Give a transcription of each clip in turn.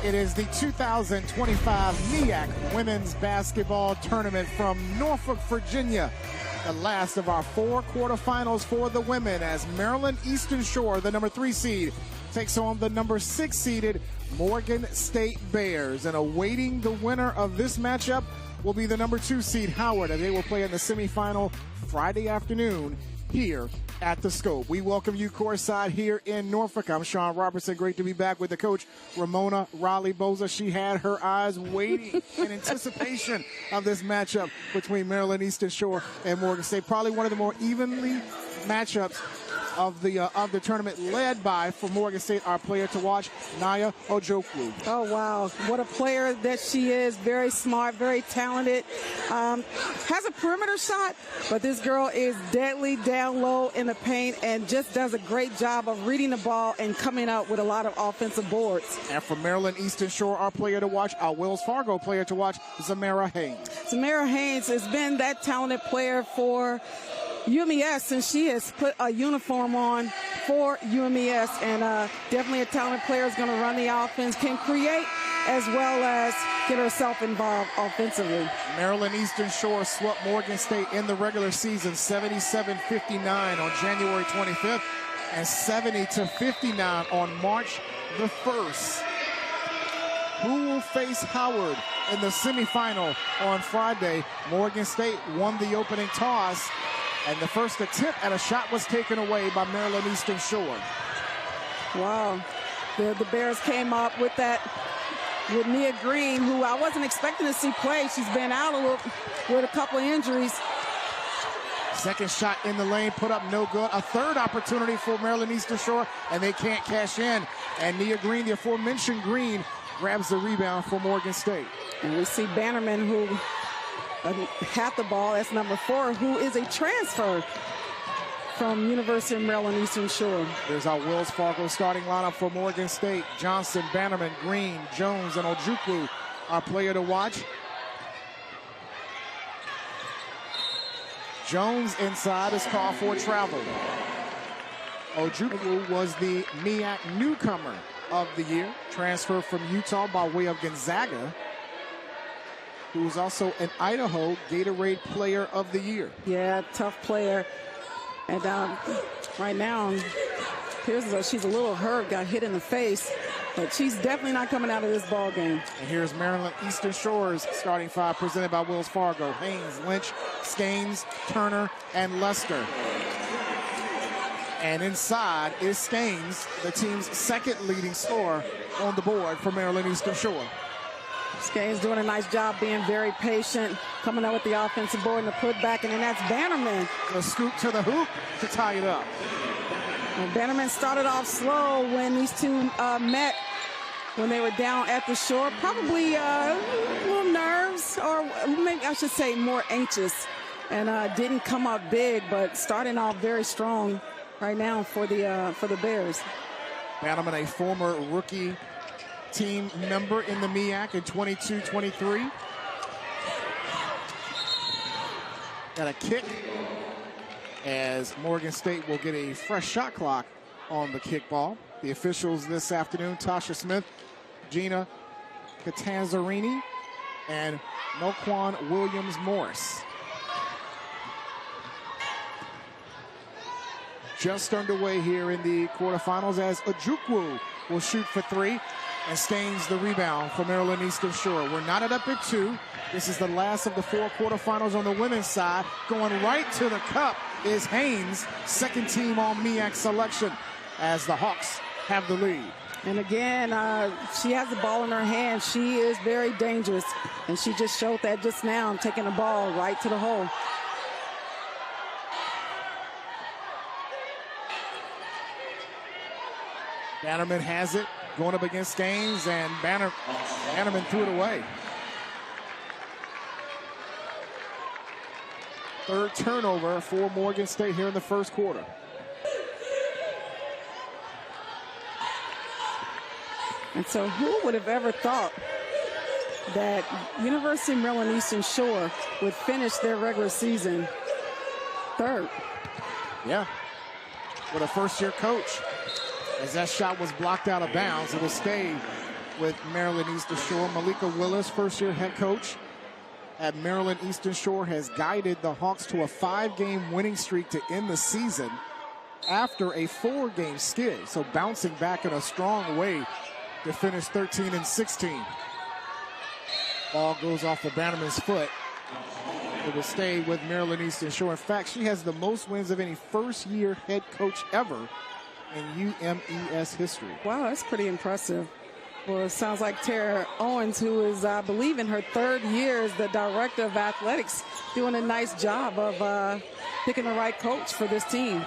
It is the 2025 MEAC Women's Basketball Tournament from Norfolk, Virginia. The last of our 4 quarterfinals for the women as Maryland Eastern Shore, the number 3 seed, takes on the number 6 seeded Morgan State Bears. And awaiting the winner of this matchup will be the number 2 seed Howard, as they will play in the semifinal Friday afternoon here at the Scope. We welcome you courtside here in Norfolk. I'm Sean Robertson. Great to be back with the coach, Ramona Raleigh-Boza. She had her eyes waiting in anticipation of this matchup between Maryland Eastern Shore and Morgan State. Probably one of the more evenly matchups of the tournament, led by, for Morgan State, our player to watch, Nia Ojukwu. Oh, wow. What a player that she is. Very smart, very talented. Has a perimeter shot, but this girl is deadly down low in the paint and just does a great job of reading the ball and coming out with a lot of offensive boards. And for Maryland Eastern Shore, our player to watch, our Wells Fargo player to watch, Zamara Haynes. Zamara Haynes has been that talented player for UMES since she has put a uniform on for UMES, and definitely a talented player, is going to run the offense, can create as well as get herself involved offensively. Maryland Eastern Shore swept Morgan State in the regular season 77-59 on January 25th and 70-59 on March the 1st. Who will face Howard in the semifinal on Friday? Morgan State won the opening toss, and the first attempt at a shot was taken away by Maryland Eastern Shore. Wow. The Bears came up with that with Nia Green, who I wasn't expecting to see play. She's been out a little with a couple of injuries. Second shot in the lane, put up no good. A third opportunity for Maryland Eastern Shore, and they can't cash in. And Nia Green, the aforementioned Green, grabs the rebound for Morgan State. And we see Bannerman, who had the ball, that's number 4, who is a transfer from University of Maryland Eastern Shore. There's our Wells Fargo starting lineup for Morgan State. Johnson, Bannerman, Green, Jones, and Ojukwu, our player to watch. Jones inside is called for travel. Ojukwu was the MEAC newcomer of the year, transferred from Utah by way of Gonzaga, who was also an Idaho Gatorade Player of the Year. Yeah, tough player. And right now, she's a little hurt, got hit in the face, but she's definitely not coming out of this ball game. And here's Maryland Eastern Shore's starting 5, presented by Wells Fargo. Haynes, Lynch, Skanes, Turner, and Lester. And inside is Skanes, the team's second leading scorer on the board for Maryland Eastern Shore. Skanes doing a nice job being very patient, coming out with the offensive board and the putback, and then that's Bannerman. A scoop to the hoop to tie it up. And Bannerman started off slow when these two met, when they were down at the shore. Probably little nerves, or maybe I should say more anxious, and didn't come up big, but starting off very strong right now for the Bears. Bannerman, a former rookie team member in the MEAC in 22-23. Got a kick as Morgan State will get a fresh shot clock on the kickball. The officials this afternoon, Tasha Smith, Gina Catanzarini, and Noquan Williams-Morris. Just underway here in the quarterfinals as Ojukwu will shoot for 3. And Skanes the rebound for Maryland Eastern Shore. We're knotted up at 2. This is the last of the 4 quarterfinals on the women's side. Going right to the cup is Haynes, second team all MEAC selection, as the Hawks have the lead. And again, she has the ball in her hand. She is very dangerous, and she just showed that just now, taking the ball right to the hole. Bannerman has it, going up against Skanes, and Bannerman threw it away. Third turnover for Morgan State here in the first quarter. And so who would have ever thought that University of Maryland Eastern Shore would finish their regular season 3rd? Yeah, with a first-year coach. As that shot was blocked out of bounds, it will stay with Maryland Eastern Shore. Malika Willis, first-year head coach at Maryland Eastern Shore, has guided the Hawks to a 5-game winning streak to end the season after a 4-game skid. So bouncing back in a strong way to finish 13-16. Ball goes off the Bannerman's foot. It will stay with Maryland Eastern Shore. In fact, she has the most wins of any first-year head coach ever in UMES history. Wow, that's pretty impressive. Well, it sounds like Tara Owens, who is, I believe, in her 3rd year as the director of athletics, doing a nice job of picking the right coach for this team.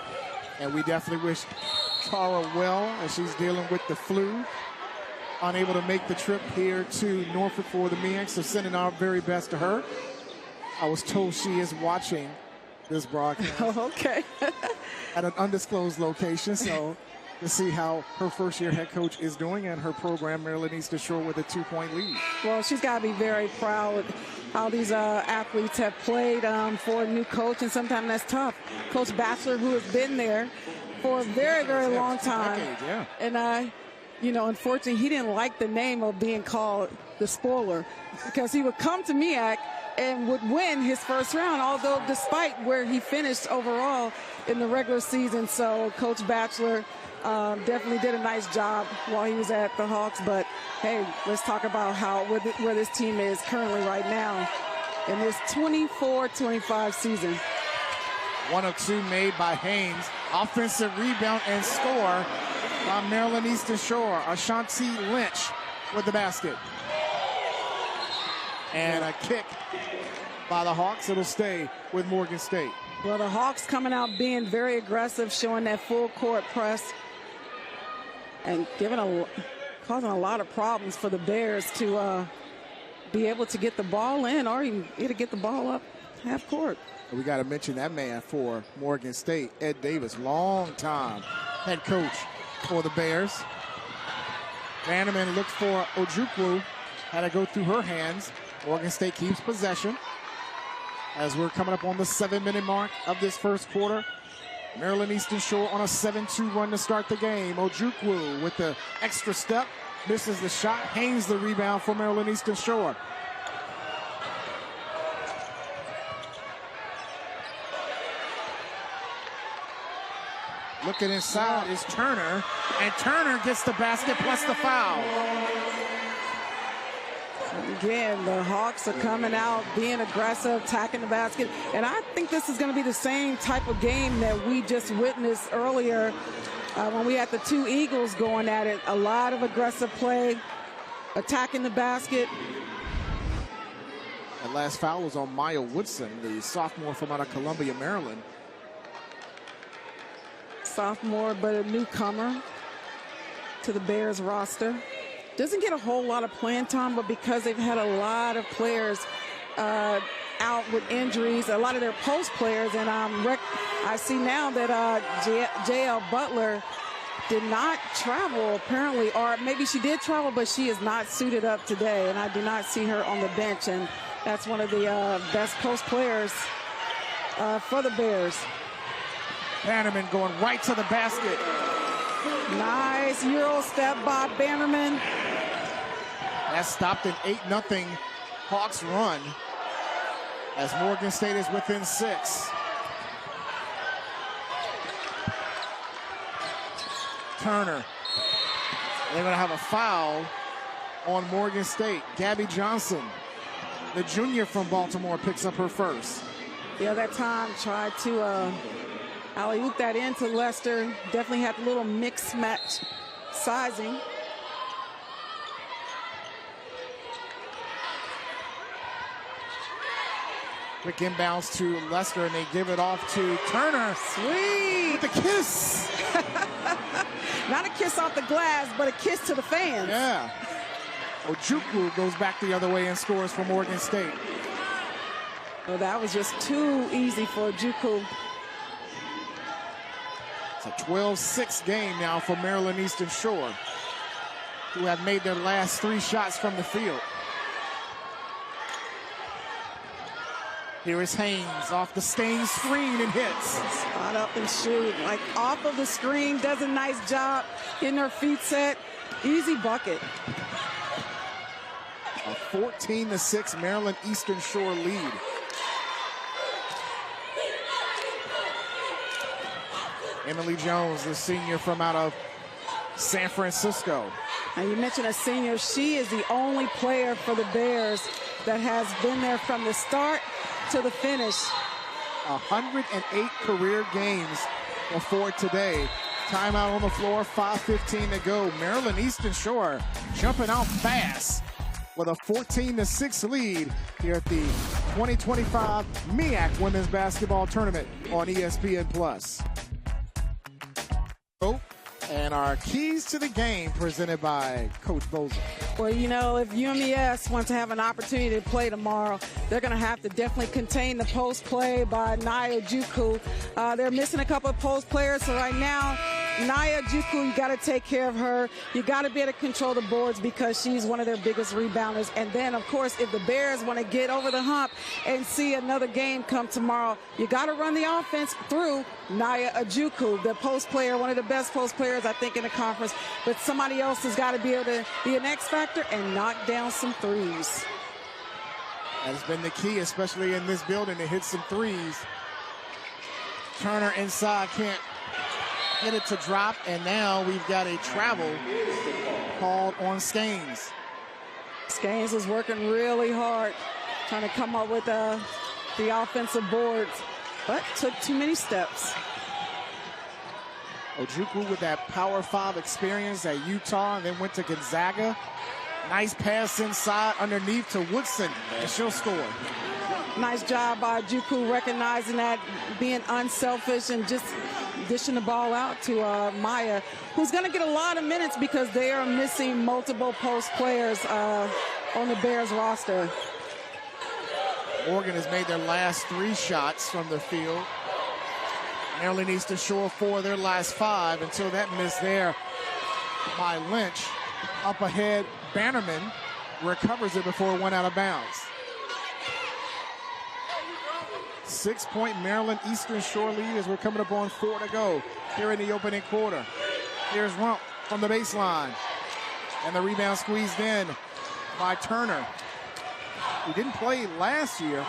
And we definitely wish Tara well as she's dealing with the flu. Unable to make the trip here to Norfolk for the MEAC, so sending our very best to her. I was told she is watching this broadcast. Oh, okay. At an undisclosed location, so to see how her first-year head coach is doing and her program, Maryland Eastern Shore, with a 2-point lead. Well, she's got to be very proud how these athletes have played for a new coach, and sometimes that's tough. Coach Batchelor, who has been there for a very, very long time. Decades, yeah. And you know, unfortunately, he didn't like the name of being called the spoiler, because he would come to MEAC and would win his first round, although despite where he finished overall in the regular season. So Coach Batchelor definitely did a nice job while he was at the Hawks. But, hey, let's talk about where this team is currently right now in this 24-25 season. 1 of 2 made by Haynes. Offensive rebound and score by Maryland Eastern Shore. Ashanti Lynch with the basket. And a kick by the Hawks. It'll stay with Morgan State. Well, the Hawks coming out being very aggressive, showing that full court press and causing a lot of problems for the Bears to be able to get the ball in or even to get the ball up half court. We got to mention that man for Morgan State, Ed Davis, long time head coach for the Bears. Bannerman looked for Ojukwu, had to go through her hands. Morgan State keeps possession as we're coming up on the 7-minute mark of this first quarter. Maryland Eastern Shore on a 7-2 run to start the game. Ojukwu with the extra step, misses the shot. Haynes the rebound for Maryland Eastern Shore. Looking inside is Turner, and Turner gets the basket plus the foul. Again, the Hawks are coming out, being aggressive, attacking the basket. And I think this is going to be the same type of game that we just witnessed earlier when we had the 2 Eagles going at it. A lot of aggressive play, attacking the basket. That last foul was on Maya Woodson, the sophomore from out of Columbia, Maryland. Sophomore, but a newcomer to the Bears roster. Doesn't get a whole lot of playing time, but because they've had a lot of players out with injuries, a lot of their post players, and I see now that J.L. Butler did not travel apparently, or maybe she did travel, but she is not suited up today, and I do not see her on the bench, and that's one of the best post players for the Bears. Bannerman going right to the basket. Nice Euro step by Bannerman. That stopped an 8-0 Hawks run as Morgan State is within 6. Turner. They're going to have a foul on Morgan State. Gabby Johnson, the junior from Baltimore, picks up her first. Yeah, that time tried to alley-oop that into Lester. Definitely had a little mixed match sizing. Quick inbounds to Lester, and they give it off to Turner. Sweet. With the kiss. Not a kiss off the glass, but a kiss to the fans. Yeah. Ojukwu goes back the other way and scores for Morgan State. Well, that was just too easy for Ojukwu. It's a 12-6 game now for Maryland Eastern Shore, who have made their last 3 shots from the field. Here is Haynes off the stained screen and hits. Spot up and shoot. Like off of the screen, does a nice job getting her feet set. Easy bucket. A 14-6 Maryland Eastern Shore lead. Emily Jones, the senior from out of San Francisco. And you mentioned a senior. She is the only player for the Bears that has been there from the start to the finish. 108 career games before today. Timeout on the floor, 5:15 to go. Maryland Eastern Shore jumping out fast with a 14-6 lead here at the 2025 MEAC Women's Basketball Tournament on ESPN+. And our keys to the game presented by Coach Boza. Well, you know, if UMES wants to have an opportunity to play tomorrow, they're going to have to definitely contain the post play by Nia Juku. They're missing a couple of post players, so right now, Nia Juku, you got to take care of her. You got to be able to control the boards because she's one of their biggest rebounders. And then, of course, if the Bears want to get over the hump and see another game come tomorrow, you got to run the offense through Nia Juku, the post player, one of the best post players, I think, in the conference. But somebody else has got to be able to be an X factor and knock down some threes. That's been the key, especially in this building, to hit some threes. Turner inside, can't get it to drop, and now we've got a travel called on Skanes. Skanes was working really hard, trying to come up with the offensive boards, but took too many steps. Ojukwu with that Power 5 experience at Utah and then went to Gonzaga. Nice pass inside underneath to Woodson, and she'll score. Nice job by Ojukwu recognizing that, being unselfish and just dishing the ball out to Maya, who's going to get a lot of minutes because they are missing multiple post players on the Bears roster. Oregon has made their last 3 shots from the field. Maryland Eastern Shore 4 their last 5 until that miss there by Lynch. Up ahead, Bannerman recovers it before it went out of bounds. 6-point Maryland Eastern Shore lead as we're coming up on 4 to go here in the opening quarter. Here's Rump from the baseline. And the rebound squeezed in by Turner. He didn't play last year,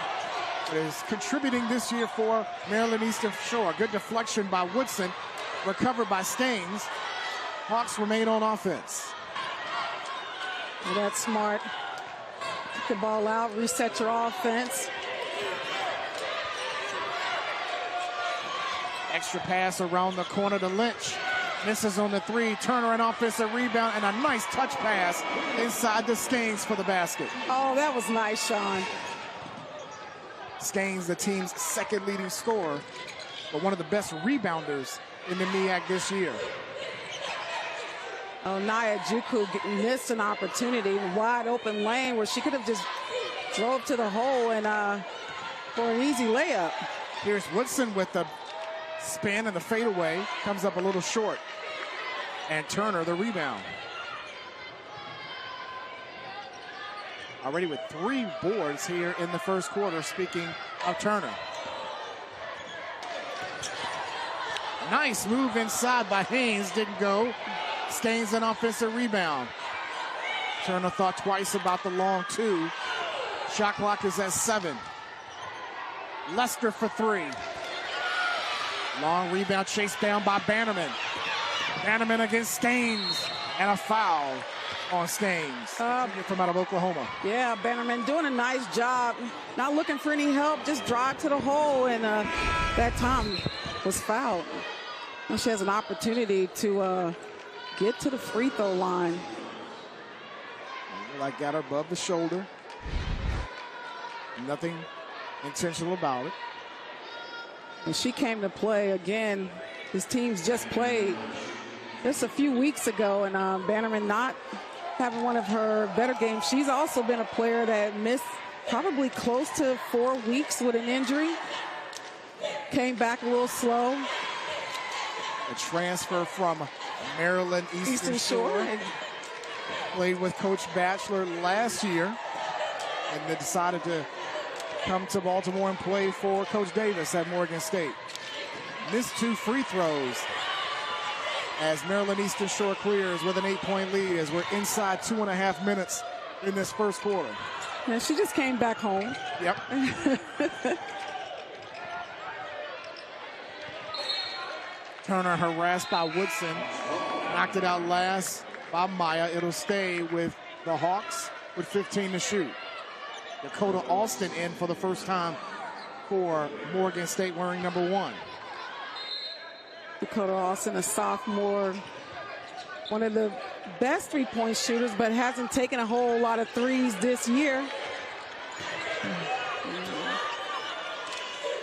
but is contributing this year for Maryland Eastern Shore. Good deflection by Woodson, recovered by Skanes. Hawks remain on offense. Well, that's smart. Get the ball out, reset your offense. Extra pass around the corner to Lynch. Misses on the 3. Turner an offensive rebound and a nice touch pass inside to Skanes for the basket. Oh, that was nice, Sean. Skanes, the team's second leading scorer, but one of the best rebounders in the MEAC this year. Oh, Nia Juku missed an opportunity, wide open lane where she could have just drove to the hole and for an easy layup. Here's Woodson with the spin and the fadeaway, comes up a little short. And Turner the rebound. Already with 3 boards here in the first quarter, speaking of Turner. Nice move inside by Haynes, didn't go. Skanes an offensive rebound. Turner thought twice about the long 2. Shot clock is at 7. Lester for 3. Long rebound chased down by Bannerman. Bannerman against Skanes, and a foul on Skanes, from out of Oklahoma. Yeah, Bannerman doing a nice job. Not looking for any help, just drive to the hole, and that time was fouled. And she has an opportunity to get to the free throw line. Like got her above the shoulder. Nothing intentional about it. And she came to play again. His team's just played just a few weeks ago, and Bannerman not having one of her better games. She's also been a player that missed probably close to 4 weeks with an injury. Came back a little slow. A transfer from Maryland Eastern Shore. Played with Coach Batchelor last year, and then decided to come to Baltimore and play for Coach Davis at Morgan State. Missed 2 free throws as Maryland Eastern Shore clears with an 8-point lead as we're inside 2.5 minutes in this first quarter. And she just came back home. Yep. Turner harassed by Woodson. Knocked it out last by Maya. It'll stay with the Hawks with 15 to shoot. Dakota Alston in for the first time for Morgan State wearing number 1. Dakota Alston, a sophomore, one of the best three-point shooters, but hasn't taken a whole lot of threes this year.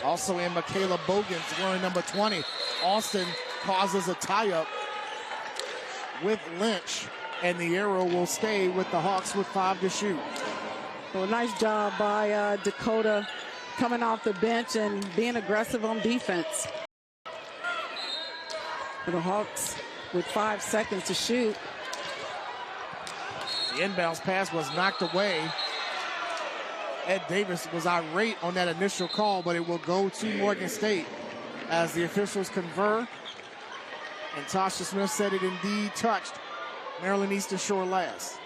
Also in Michaela Bogans wearing number 20. Alston causes a tie-up with Lynch, and the arrow will stay with the Hawks with 5 to shoot. Well, nice job by Dakota coming off the bench and being aggressive on defense. For the Hawks with 5 seconds to shoot. The inbounds pass was knocked away. Ed Davis was irate on that initial call, but it will go to Morgan State as the officials confer. And Tasha Smith said it indeed touched Maryland Eastern Shore last.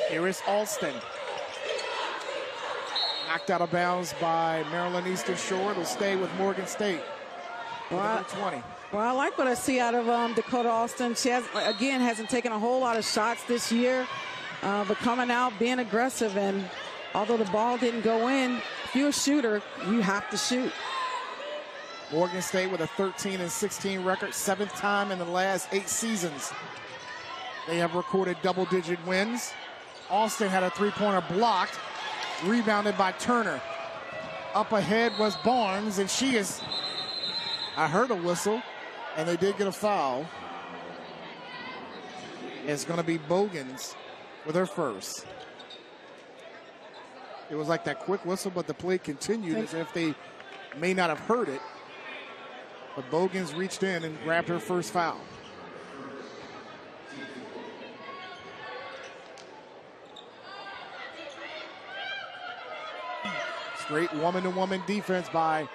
Here is Alston. Knocked out of bounds by Maryland Eastern Shore. It'll stay with Morgan State. Well, 20. Well, I like what I see out of Dakota Alston. She hasn't taken a whole lot of shots this year, but coming out, being aggressive, and although the ball didn't go in, if you're a shooter, you have to shoot. Morgan State with a 13-16 record, 7th time in the last 8 seasons. They have recorded double-digit wins. Alston had a three-pointer blocked, rebounded by Turner. Up ahead was Barnes, and I heard a whistle, and they did get a foul. It's going to be Bogans with her first. It was like that quick whistle, but the play continued as if they may not have heard it. But Bogans reached in and grabbed her first foul. Straight woman-to-woman defense by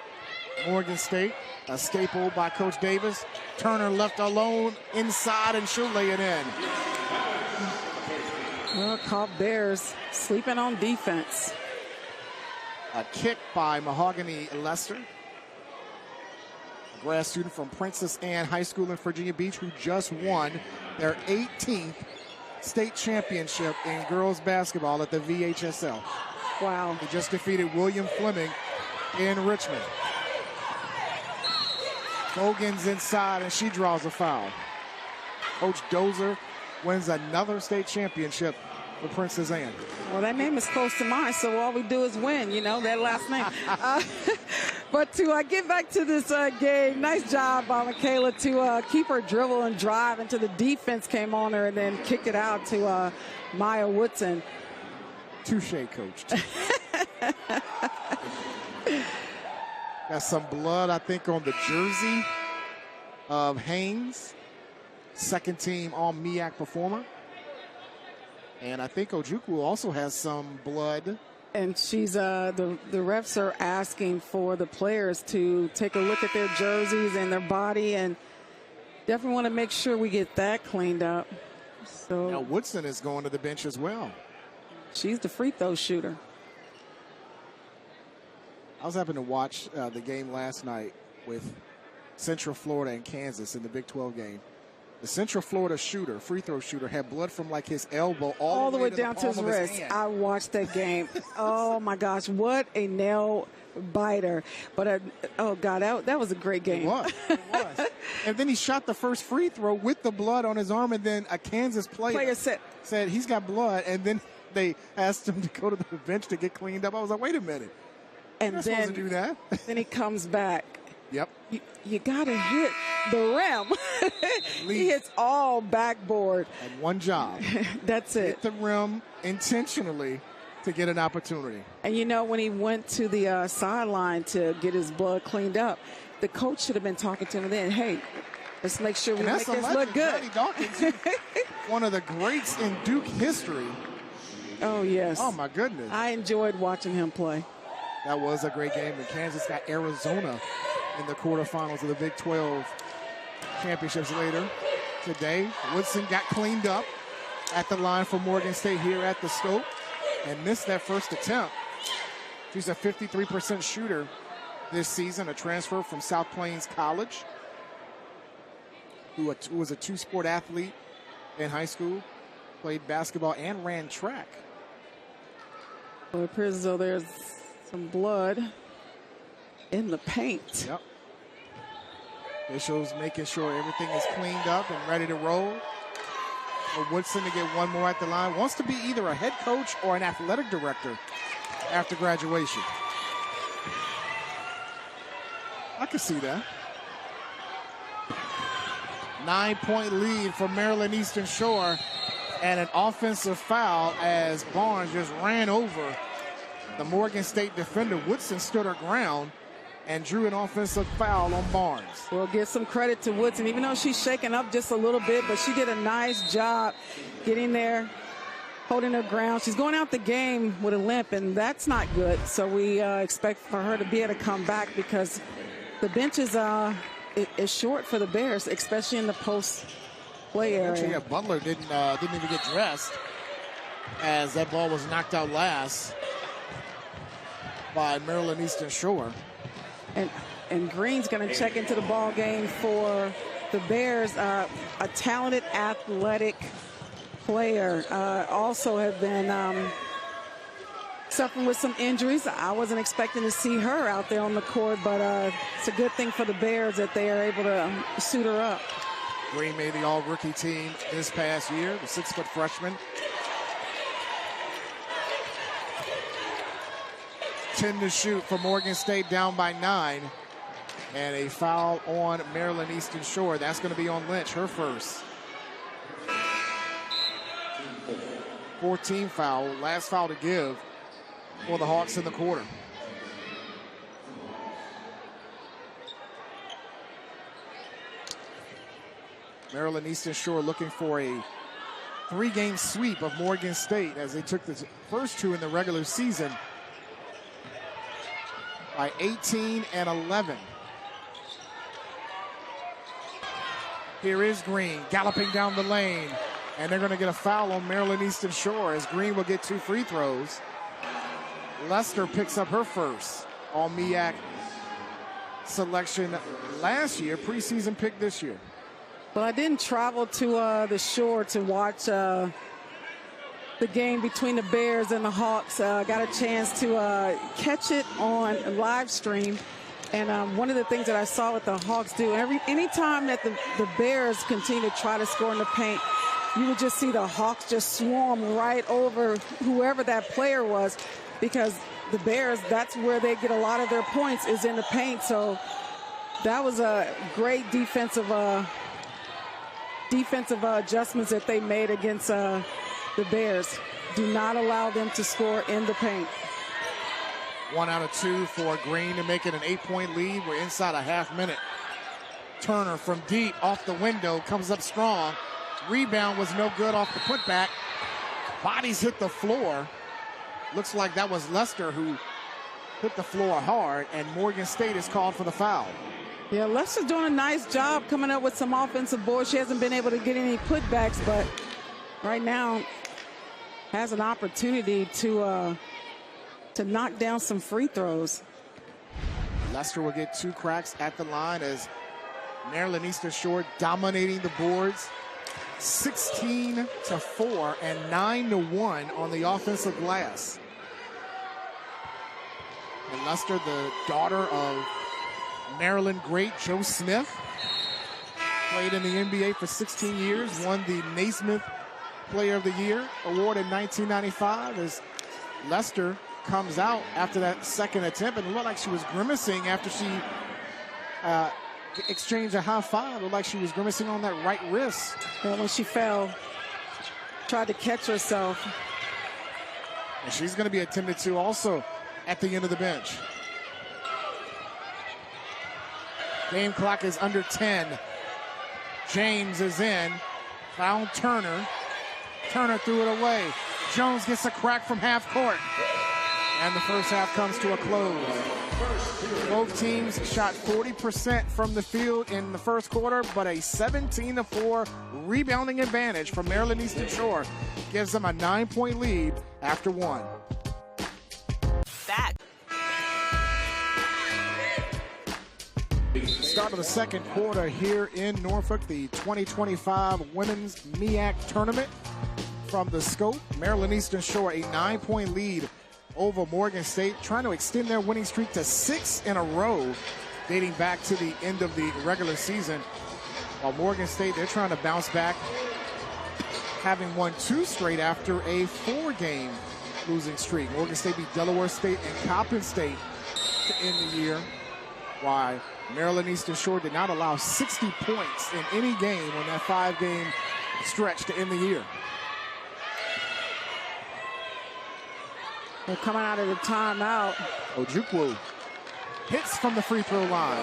Morgan State. A staple by Coach Davis. Turner left alone inside, and she'll lay it in. Well, caught Bears sleeping on defense. A kick by Mahogany Lester, a grad student from Princess Anne High School in Virginia Beach, who just won their 18th state championship in girls basketball at the VHSL. Wow. They just defeated William Fleming in Richmond. Bogans inside, and she draws a foul. Coach Dozer wins another state championship for Princess Anne. Well, that name is close to mine, so all we do is win, that last name. But to get back to this game, nice job by Michaela to keep her dribble and drive until the defense came on her and then kicked it out to Maya Woodson. Touche, Coach. Got some blood, I think, on the jersey of Haynes, second team all MEAC performer. And I think Ojukwu also has some blood. And she's the refs are asking for the players to take a look at their jerseys and their body, and definitely want to make sure we get that cleaned up. So now Woodson is going to the bench as well. She's the free throw shooter. I was having to watch the game last night with Central Florida and Kansas in the Big 12 game. The Central Florida shooter, free throw shooter, had blood from like his elbow all the way down to his wrist. I watched that game. Oh my gosh, what a nail biter! But oh god, that was a great game. It was. And then he shot the first free throw with the blood on his arm, and then a Kansas player said he's got blood, and then they asked him to go to the bench to get cleaned up. I was like, wait a minute. And You're then supposed to do that. Then he comes back. Yep. You got to hit the rim. He hits all backboard. And one job. That's it. Hit the rim intentionally to get an opportunity. And when he went to the sideline to get his blood cleaned up, the coach should have been talking to him then, hey, let's make sure we make this look good. Johnny Dawkins, one of the greats in Duke history. Oh, yes. Oh, my goodness. I enjoyed watching him play. That was a great game. And Kansas got Arizona in the quarterfinals of the Big 12 championships later today. Woodson got cleaned up at the line for Morgan State here at the Scope and missed that first attempt. She's a 53% shooter this season, a transfer from South Plains College, who was a two-sport athlete in high school, played basketball and ran track. Well, it appears as though there's some blood in the paint. Yep. Officials making sure everything is cleaned up and ready to roll. For Woodson to get one more at the line. Wants to be either a head coach or an athletic director after graduation. I can see that. 9-point lead for Maryland Eastern Shore, and an offensive foul as Barnes just ran over the Morgan State defender. Woodson stood her ground and drew an offensive foul on Barnes. We'll give some credit to Woodson, even though she's shaken up just a little bit, but she did a nice job getting there, holding her ground. She's going out the game with a limp, and that's not good. So we expect for her to be able to come back, because the bench is short for the Bears, especially in the post play area. Actually, yeah, Butler didn't even get dressed as that ball was knocked out last by Maryland Eastern Shore. And Green's going to check into the ball game for the Bears. A talented, athletic player. Also have been suffering with some injuries. I wasn't expecting to see her out there on the court, but it's a good thing for the Bears that they are able to suit her up. Green made the all-rookie team this past year, the 6-foot freshman. 10 to shoot for Morgan State, down by 9. And a foul on Maryland Eastern Shore. That's going to be on Lynch, her first. 14 foul, last foul to give for the Hawks in the quarter. Maryland Eastern Shore looking for a 3-game sweep of Morgan State, as they took the first 2 in the regular season by 18 and 11. Here is Green galloping down the lane, and they're going to get a foul on Maryland Eastern Shore, as Green will get 2 free throws. Lester picks up her first all MEAC selection last year, preseason pick this year. Well, I didn't travel to the Shore to watch the game between the Bears and the Hawks. Got a chance to catch it on live stream. And one of the things that I saw what the Hawks do, anytime that the Bears continue to try to score in the paint, you would just see the Hawks just swarm right over whoever that player was, because the Bears, that's where they get a lot of their points, is in the paint. So that was a great defensive adjustments that they made against the Bears. Do not allow them to score in the paint. 1 out of 2 for Green to make it an 8-point lead. We're inside a half minute. Turner from deep off the window comes up strong. Rebound was no good off the putback. Bodies hit the floor. Looks like that was Lester who hit the floor hard, and Morgan State is called for the foul. Yeah, Lester's doing a nice job coming up with some offensive boards. She hasn't been able to get any putbacks, but right now has an opportunity to knock down some free throws. Lester will get 2 cracks at the line, as Maryland Eastern Shore dominating the boards 16-4 and 9-1 on the offensive glass. And Lester, the daughter of Maryland great Joe Smith, played in the NBA for 16 years, won the Naismith Player of the Year award in 1995, as Lester comes out after that second attempt, and it looked like she was grimacing after she exchanged a high five. It looked like she was grimacing on that right wrist. Well, when she fell, tried to catch herself. And she's going to be attended to also at the end of the bench. Game clock is under 10. James is in. Found Turner. Turner threw it away. Jones gets a crack from half court. And the first half comes to a close. Both teams shot 40% from the field in the first quarter, but a 17-4 rebounding advantage from Maryland Eastern Shore gives them a 9-point lead after one. Back. Start of the second quarter here in Norfolk, the 2025 Women's MEAC Tournament. From the scope, Maryland Eastern Shore a 9-point lead over Morgan State, trying to extend their winning streak to 6 in a row, dating back to the end of the regular season. While Morgan State, they're trying to bounce back, having won 2 straight after a 4-game losing streak. Morgan State beat Delaware State and Coppin State to end the year, while Maryland Eastern Shore did not allow 60 points in any game on that 5-game stretch to end the year. They're coming out of the timeout. Ojukwu hits from the free throw line.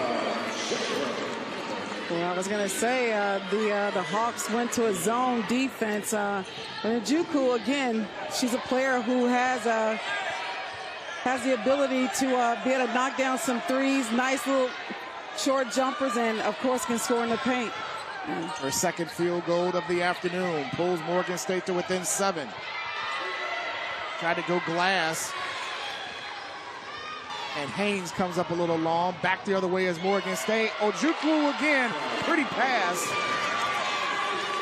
Well, I was going to say the Hawks went to a zone defense. And Ojukwu, again, she's a player who has the ability to be able to knock down some threes, nice little short jumpers, and, of course, can score in the paint. Her second field goal of the afternoon pulls Morgan State to within 7. Tried to go glass. And Haynes comes up a little long. Back the other way as Morgan State. Ojukwu again. Pretty pass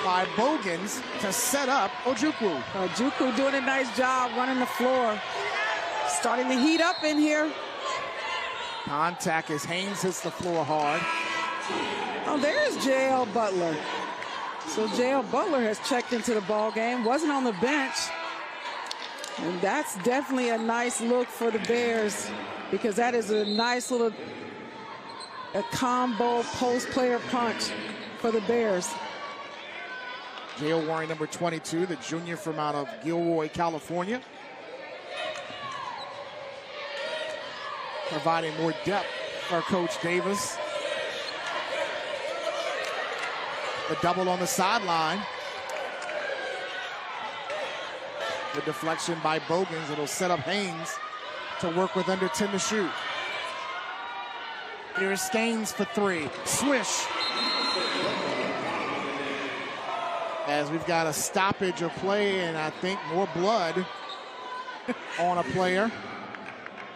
by Bogans to set up Ojukwu. Ojukwu doing a nice job running the floor. Starting to heat up in here. Contact as Haynes hits the floor hard. Oh, there's J.L. Butler. So J.L. Butler has checked into the ball game. Wasn't on the bench. And that's definitely a nice look for the Bears, because that is a nice little combo post player punch for the Bears. J.L. wearing number 22, the junior from out of Gilroy, California. Providing more depth for Coach Davis. The double on the sideline. The deflection by Bogans. It'll set up Haynes to work with under 10 to shoot. Here's Skanes for 3. Swish. As we've got a stoppage of play and I think more blood on a player.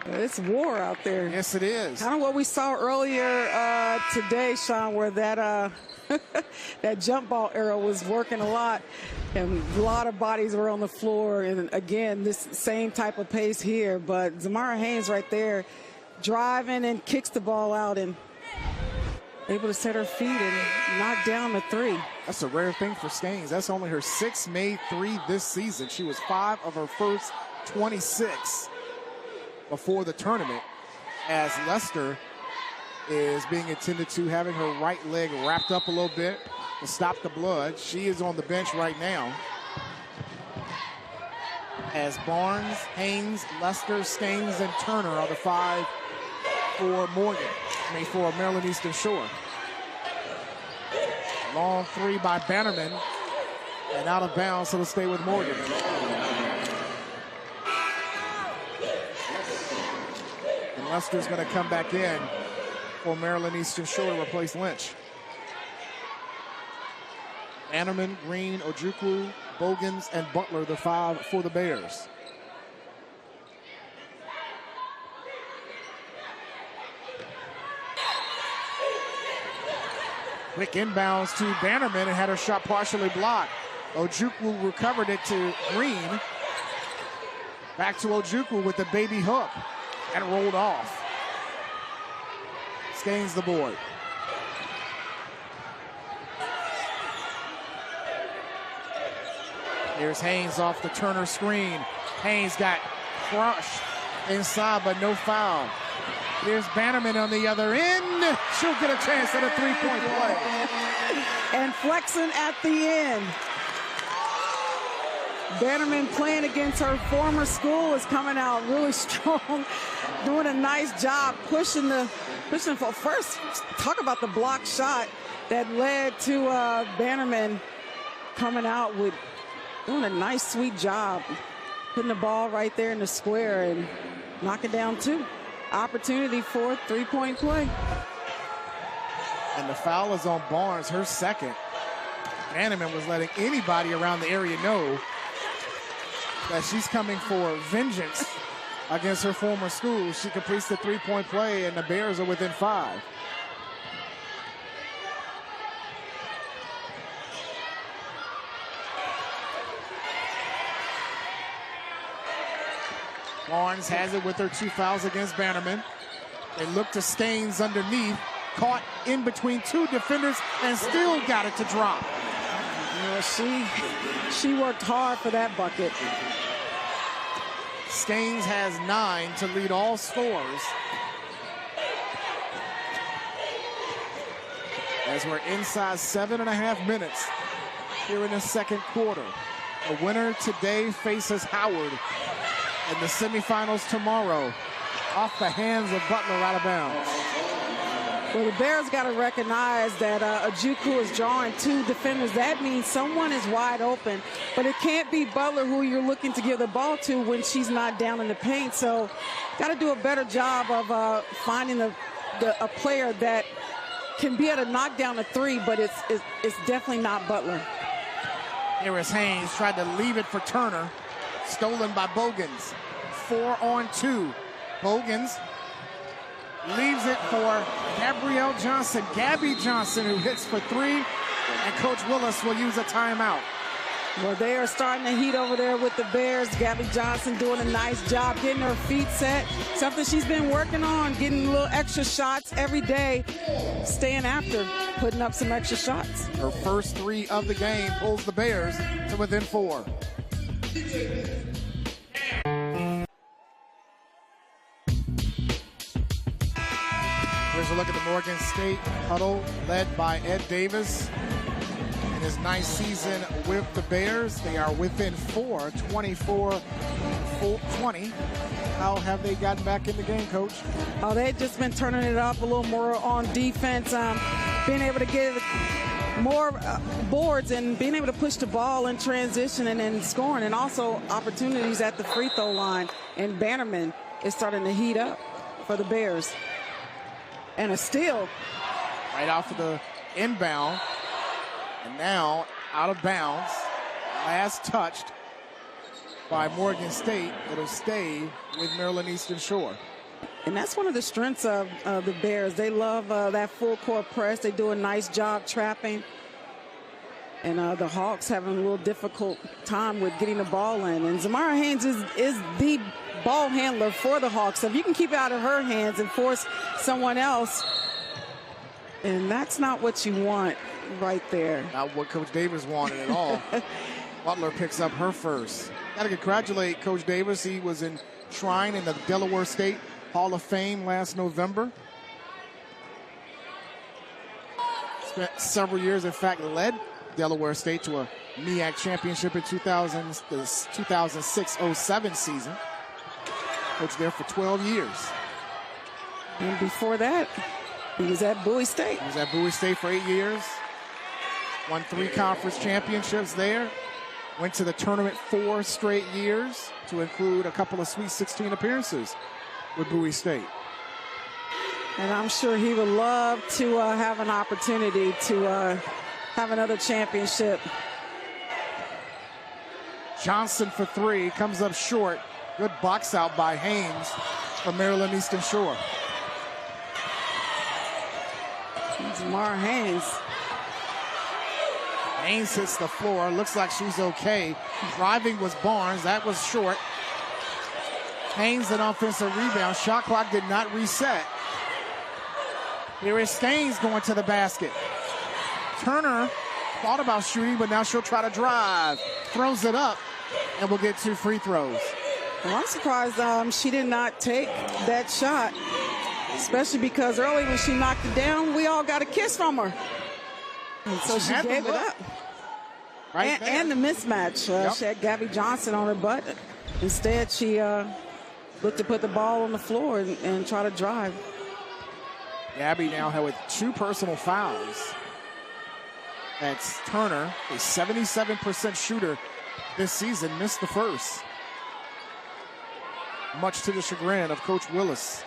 It's war out there. Yes, it is. Kind of what we saw earlier today, Sean, where that that jump ball arrow was working a lot. And a lot of bodies were on the floor. And again, this same type of pace here. But Zamara Haynes right there driving and kicks the ball out and able to set her feet and knock down the 3. That's a rare thing for Skanes. That's only her 6th made 3 this season. She was 5 of her first 26 before the tournament, as Lester is being attended to, having her right leg wrapped up a little bit to stop the blood. She is on the bench right now. As Barnes, Haynes, Lester, Skanes, and Turner are the 5 for Morgan. For Maryland Eastern Shore. Long 3 by Bannerman. And out of bounds, so it'll stay with Morgan. And Lester's going to come back in for Maryland Eastern Shore to replace Lynch. Bannerman, Green, Ojukwu, Bogans, and Butler, the 5 for the Bears. Quick inbounds to Bannerman and had her shot partially blocked. Ojukwu recovered it to Green. Back to Ojukwu with the baby hook and rolled off. Skanes the board. Here's Haynes off the Turner screen. Haynes got crushed inside, but no foul. Here's Bannerman on the other end. She'll get a chance at a 3-point play. And flexing at the end. Bannerman, playing against her former school, is coming out really strong, doing a nice job pushing for first. Talk about the block shot that led to Bannerman coming out with doing a nice, sweet job, putting the ball right there in the square and knock it down 2. Opportunity for three-point play. And the foul is on Barnes, her second. Bannerman was letting anybody around the area know that she's coming for vengeance against her former school. She completes the three-point play, and the Bears are within 5. Barnes has it with her 2 fouls against Bannerman. They look to Staines underneath, caught in between 2 defenders, and still got it to drop. You know, she worked hard for that bucket. Staines has 9 to lead all scorers. As we're inside 7.5 minutes here in the second quarter. The winner today faces Howard in the semifinals tomorrow, off the hands of Butler, out of bounds. Well, the Bears got to recognize that Ojukwu is drawing 2 defenders. That means someone is wide open, but it can't be Butler who you're looking to give the ball to when she's not down in the paint. So got to do a better job of finding a player that can be able to knock down a 3, but it's definitely not Butler. Here is Haynes, tried to leave it for Turner. Stolen by Bogans. 4 on 2. Bogans leaves it for Gabrielle Johnson. Gabby Johnson, who hits for 3. And Coach Willis will use a timeout. Well, they are starting to heat over there with the Bears. Gabby Johnson doing a nice job getting her feet set. Something she's been working on, getting little extra shots every day. Staying after, putting up some extra shots. Her first 3 of the game pulls the Bears to within 4. Here's a look at the Morgan State huddle led by Ed Davis. In his nice season with the Bears, they are within 4, 24-20. How have they gotten back in the game, Coach? Oh, they've just been turning it up a little more on defense, being able to get more boards and being able to push the ball in transition and then scoring, and also opportunities at the free throw line. And Bannerman is starting to heat up for the Bears. And a steal. Right off of the inbound. And now out of bounds. Last touched by Morgan State. It'll stay with Maryland Eastern Shore. And that's one of the strengths of the Bears. They love that full court press. They do a nice job trapping. And the Hawks having a little difficult time with getting the ball in. And Zamara Haynes is the ball handler for the Hawks. So if you can keep it out of her hands and force someone else, and that's not what you want right there. Not what Coach Davis wanted at all. Butler picks up her first. Got to congratulate Coach Davis. He was enshrined in the Delaware State Hall of Fame last November. Spent several years, in fact, led Delaware State to a MEAC championship in the 2006-07 season. Coached there for 12 years. And before that, he was at Bowie State. He was at Bowie State for 8 years. Won 3 conference championships there. Went to the tournament 4 straight years, to include a couple of Sweet 16 appearances with Bowie State. And I'm sure he would love to have an opportunity to have another championship. Johnson for 3, comes up short. Good box out by Haynes from Maryland Eastern Shore. Zamara Haynes. Haynes hits the floor. Looks like she's okay. Driving was Barnes. That was short. Haynes an offensive rebound. Shot clock did not reset. Here is Staines going to the basket. Turner thought about shooting, but now she'll try to drive. Throws it up, and we'll get 2 free throws. Well, I'm surprised she did not take that shot, especially because early when she knocked it down, we all got a kiss from her. And so she gave it up. Right and the mismatch. She had Gabby Johnson on her butt. Instead, she looked to put the ball on the floor and try to drive. Gabby now had with 2 personal fouls. That's Turner, a 77% shooter this season, missed the first. much to the chagrin of Coach Willis.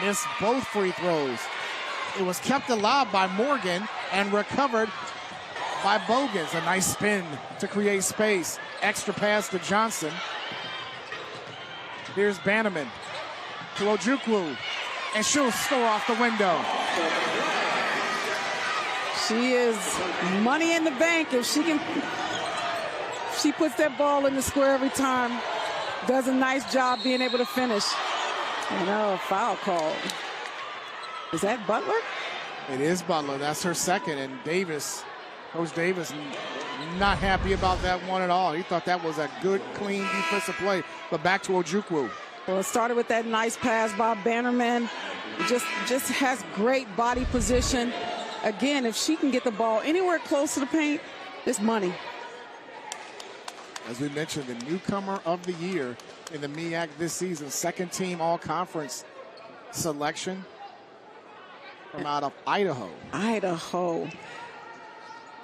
Missed both free throws. It was kept alive by Morgan and recovered by Bogans. A nice spin to create space. Extra pass to Johnson. Here's Bannerman to Ojukwu, and she'll score off the window. She is money in the bank if she can. She puts that ball in the square every time. Does a nice job being able to finish. And a foul call. Is that Butler? It is Butler. That's her second. And Davis, Coach Davis, not happy about that one at all. He thought that was a good, clean defensive play. But back to Ojukwu. Well, it started with that nice pass by Bannerman. Just has great body position. Again, if she can get the ball anywhere close to the paint, it's money. As we mentioned, the newcomer of the year in the MEAC this season, second team all-conference selection from out of Idaho. Idaho.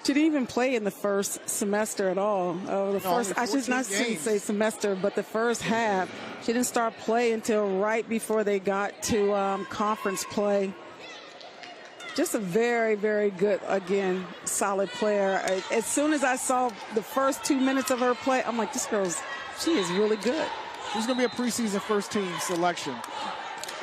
She didn't even play in the first semester at all. I should not say semester, but the first half. She didn't start play until right before they got to conference play. Just a very, very good, again, solid player. As soon as I saw the first 2 minutes of her play, I'm like, she is really good. She's going to be a preseason first-team selection.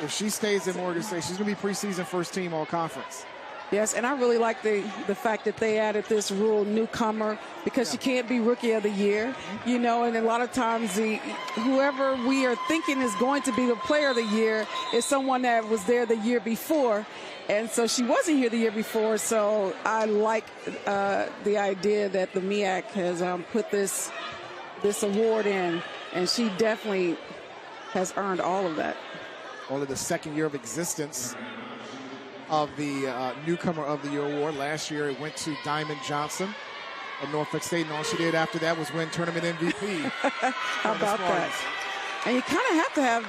If she stays in Morgan State, she's going to be preseason first-team all-conference. Yes, and I really like the fact that they added this rule, newcomer, because she can't be rookie of the year, and a lot of times whoever we are thinking is going to be the player of the year is someone that was there the year before. And so she wasn't here the year before, so I like the idea that the MEAC has put this award in, and she definitely has earned all of that. Only the second year of existence of the Newcomer of the Year award. Last year it went to Diamond Johnson of Norfolk State, and all she did after that was win tournament MVP. How about that? And you kind of have to have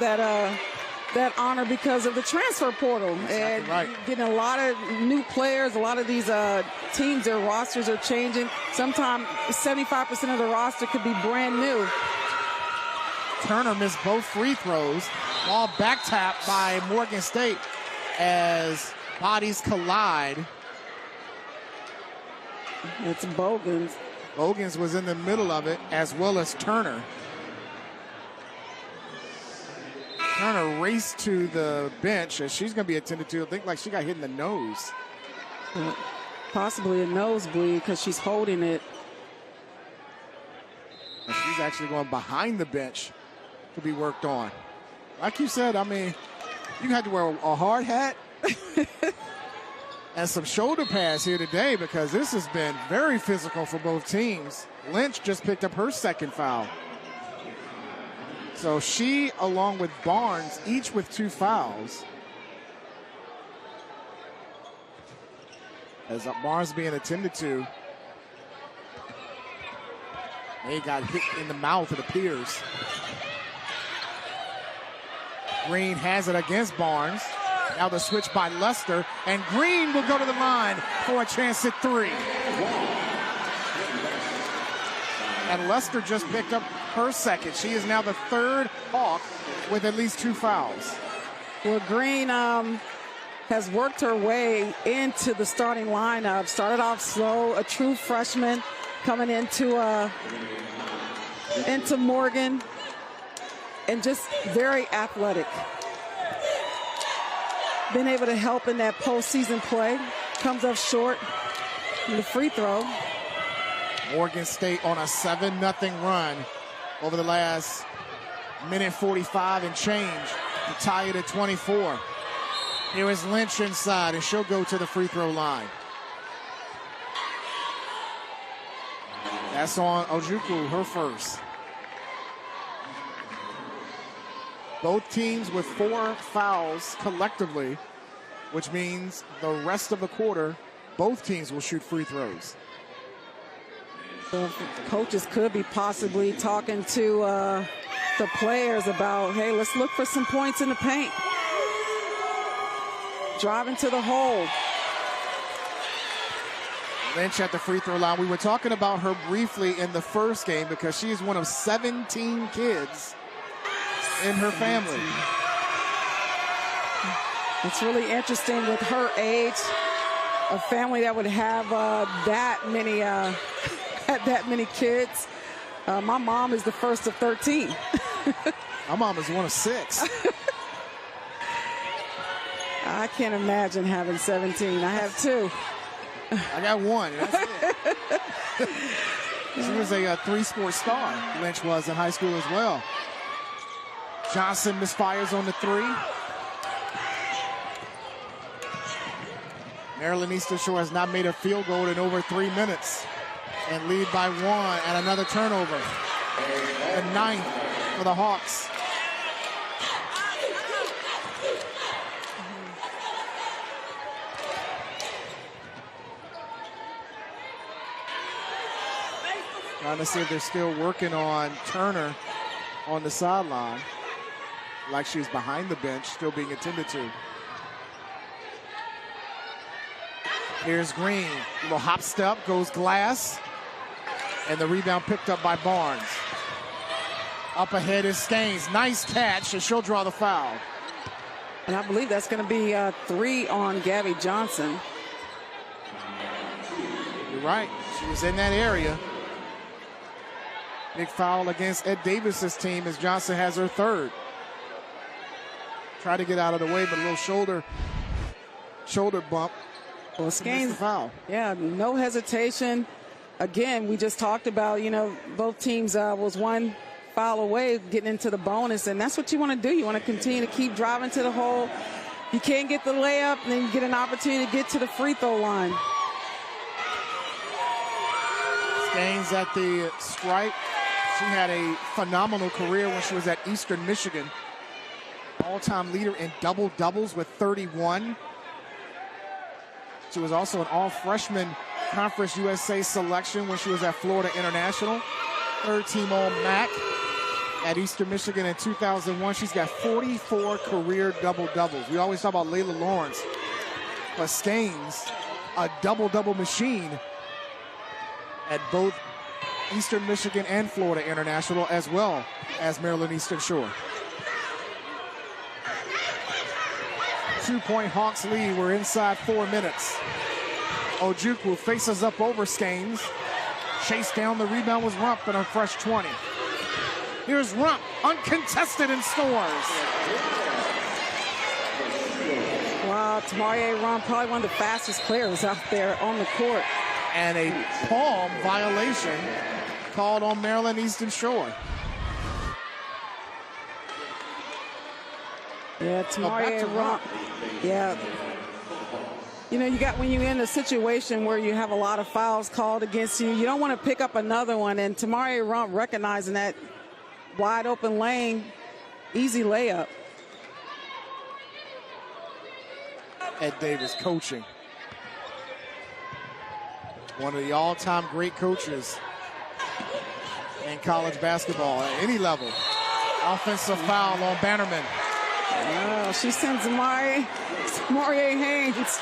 that honor because of the transfer portal. Exactly right. Getting a lot of new players. A lot of these teams, their rosters are changing. Sometimes 75% of the roster could be brand new. Turner missed both free throws. Ball back tapped by Morgan State as bodies collide. It's Bogans. Bogans was in the middle of it, as well as Turner. Turner raced to the bench as she's going to be attended to. I think like she got hit in the nose. Possibly a nosebleed because she's holding it. And she's actually going behind the bench to be worked on. Like you said, I mean, you had to wear a hard hat and some shoulder pads here today because this has been very physical for both teams. Lynch just picked up her second foul. So she, along with Barnes, each with 2 fouls. As Barnes being attended to. They got hit in the mouth, it appears. Green has it against Barnes. Now the switch by Lester, and Green will go to the line for a chance at 3. And Lester just picked up her second. She is now the third Hawk with at least 2 fouls. Well, Green has worked her way into the starting lineup. Started off slow, a true freshman coming into Morgan, and just very athletic. Been able to help in that postseason play. Comes up short in the free throw. Morgan State on a 7-0 run over the last minute 45 and change to tie it at 24. Here is Lynch inside, and she'll go to the free throw line. That's on Ojukwu, her first. Both teams with 4 fouls collectively, which means the rest of the quarter, both teams will shoot free throws. So coaches could be possibly talking to the players about, hey, let's look for some points in the paint. Driving to the hole. Lynch at the free throw line. We were talking about her briefly in the first game because she is one of 17 kids in her family. It's really interesting with her age, a family that would have that many kids. My mom is the first of 13. My mom is one of 6. I can't imagine having 17. I have 2. I got 1. That's it. She was a 3-sport star. Lynch was in high school as well. Johnson misfires on the 3. Maryland Eastern Shore has not made a field goal in over 3 minutes and lead by 1, and another turnover. The 9th for the Hawks. Trying to see if they're still working on Turner on the sideline. Like she's behind the bench, still being attended to. Here's Green. A little hop step, goes Glass. And the rebound picked up by Barnes. Up ahead is Skanes. Nice catch, and she'll draw the foul. And I believe that's going to be 3 on Gabby Johnson. You're right. She was in that area. Big foul against Ed Davis's team as Johnson has her 3rd. Try to get out of the way, but a little shoulder bump. Well, Skanes, foul. Yeah, no hesitation. Again, we just talked about, both teams was 1 foul away getting into the bonus, and that's what you want to do. You want to continue to keep driving to the hole. You can't get the layup, and then you get an opportunity to get to the free throw line. Skanes at the stripe. She had a phenomenal career when she was at Eastern Michigan. All-time leader in double-doubles with 31. She was also an all-freshman Conference USA selection when she was at Florida International. 3rd-team All-MEAC at Eastern Michigan in 2001. She's got 44 career double-doubles. We always talk about Layla Lawrence. But Skanes, a double-double machine at both Eastern Michigan and Florida International, as well as Maryland Eastern Shore. 2-point Hawks lead. We're inside 4 minutes. Ojukwu faces up over Skanes. Chased down, the rebound was Rump and a fresh 20. Here's Rump, uncontested, and scores. Wow, Tamarie Rump, probably one of the fastest players out there on the court. And a palm violation called on Maryland Eastern Shore. Yeah, Tamarie Rump. Yeah. You got when you're in a situation where you have a lot of fouls called against you, you don't want to pick up another one. And Tamarie Rump recognizing that wide open lane, easy layup. Ed Davis coaching. One of the all-time great coaches in college basketball at any level. Offensive foul on Bannerman. Oh, she sends Marie Haynes.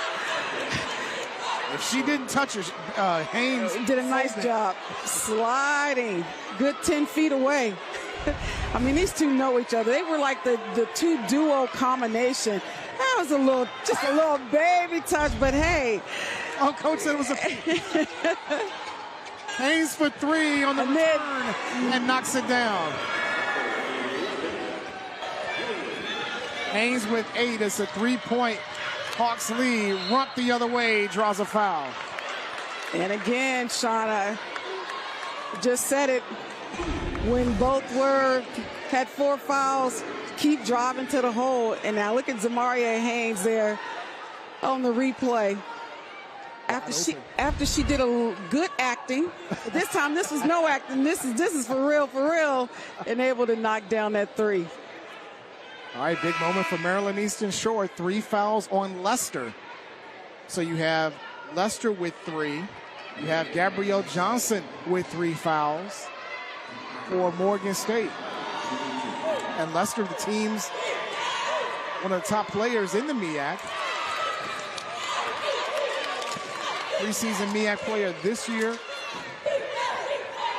If she didn't touch her, Haynes did a nice job sliding. Good 10 feet away. I mean, these two know each other. They were like the 2 duo combination. That was just a little baby touch, but hey. Oh, coach said it was a Haynes for 3 on the return and knocks it down. Haynes with 8. It's a 3-point Hawks lead. Rump the other way, draws a foul. And again, Shauna just said it. When both had 4 fouls, keep driving to the hole. And now look at Zamaria Haynes there on the replay. After she did a good acting, but this time this was no acting. This is for real, and able to knock down that 3. All right, big moment for Maryland Eastern Shore. 3 fouls on Lester. So you have Lester with 3. You have Gabrielle Johnson with 3 fouls for Morgan State. And Lester, the team's one of the top players in the MEAC. preseason MEAC player this year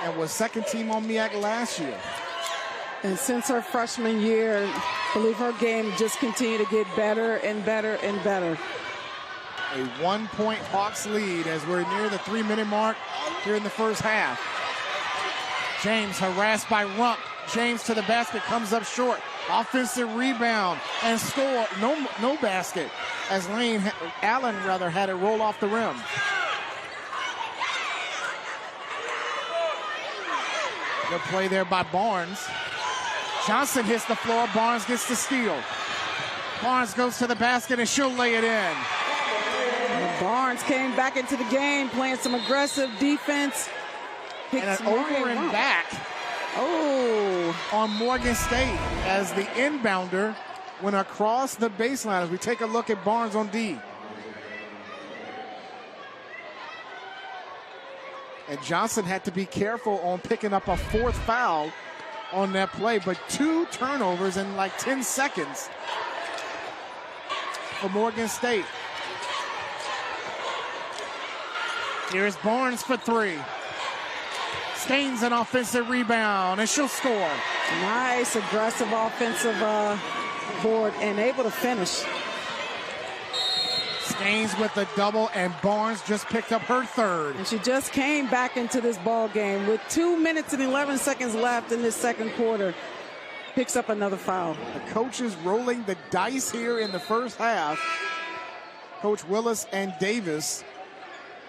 and was second team on MEAC last year. And since her freshman year, I believe her game just continued to get better and better and better. A 1-point Hawks lead as we're near the 3-minute mark here in the first half. James harassed by Rump. James to the basket, comes up short. Offensive rebound and score. No basket as Allen had it roll off the rim. Good play there by Barnes. Johnson hits the floor. Barnes gets the steal. Barnes goes to the basket and she'll lay it in. Barnes came back into the game playing some aggressive defense. And an over and back on Morgan State as the inbounder went across the baseline. As we take a look at Barnes on D. And Johnson had to be careful on picking up a fourth foul on that play, but 2 turnovers in like 10 seconds for Morgan State. Here's Barnes for 3. Stains an offensive rebound, and she'll score. Nice aggressive offensive board and able to finish. Stains with a double, and Barnes just picked up her 3rd. And she just came back into this ball game with 2 minutes and 11 seconds left in this second quarter. Picks up another foul. The coaches rolling the dice here in the first half. Coach Willis and Davis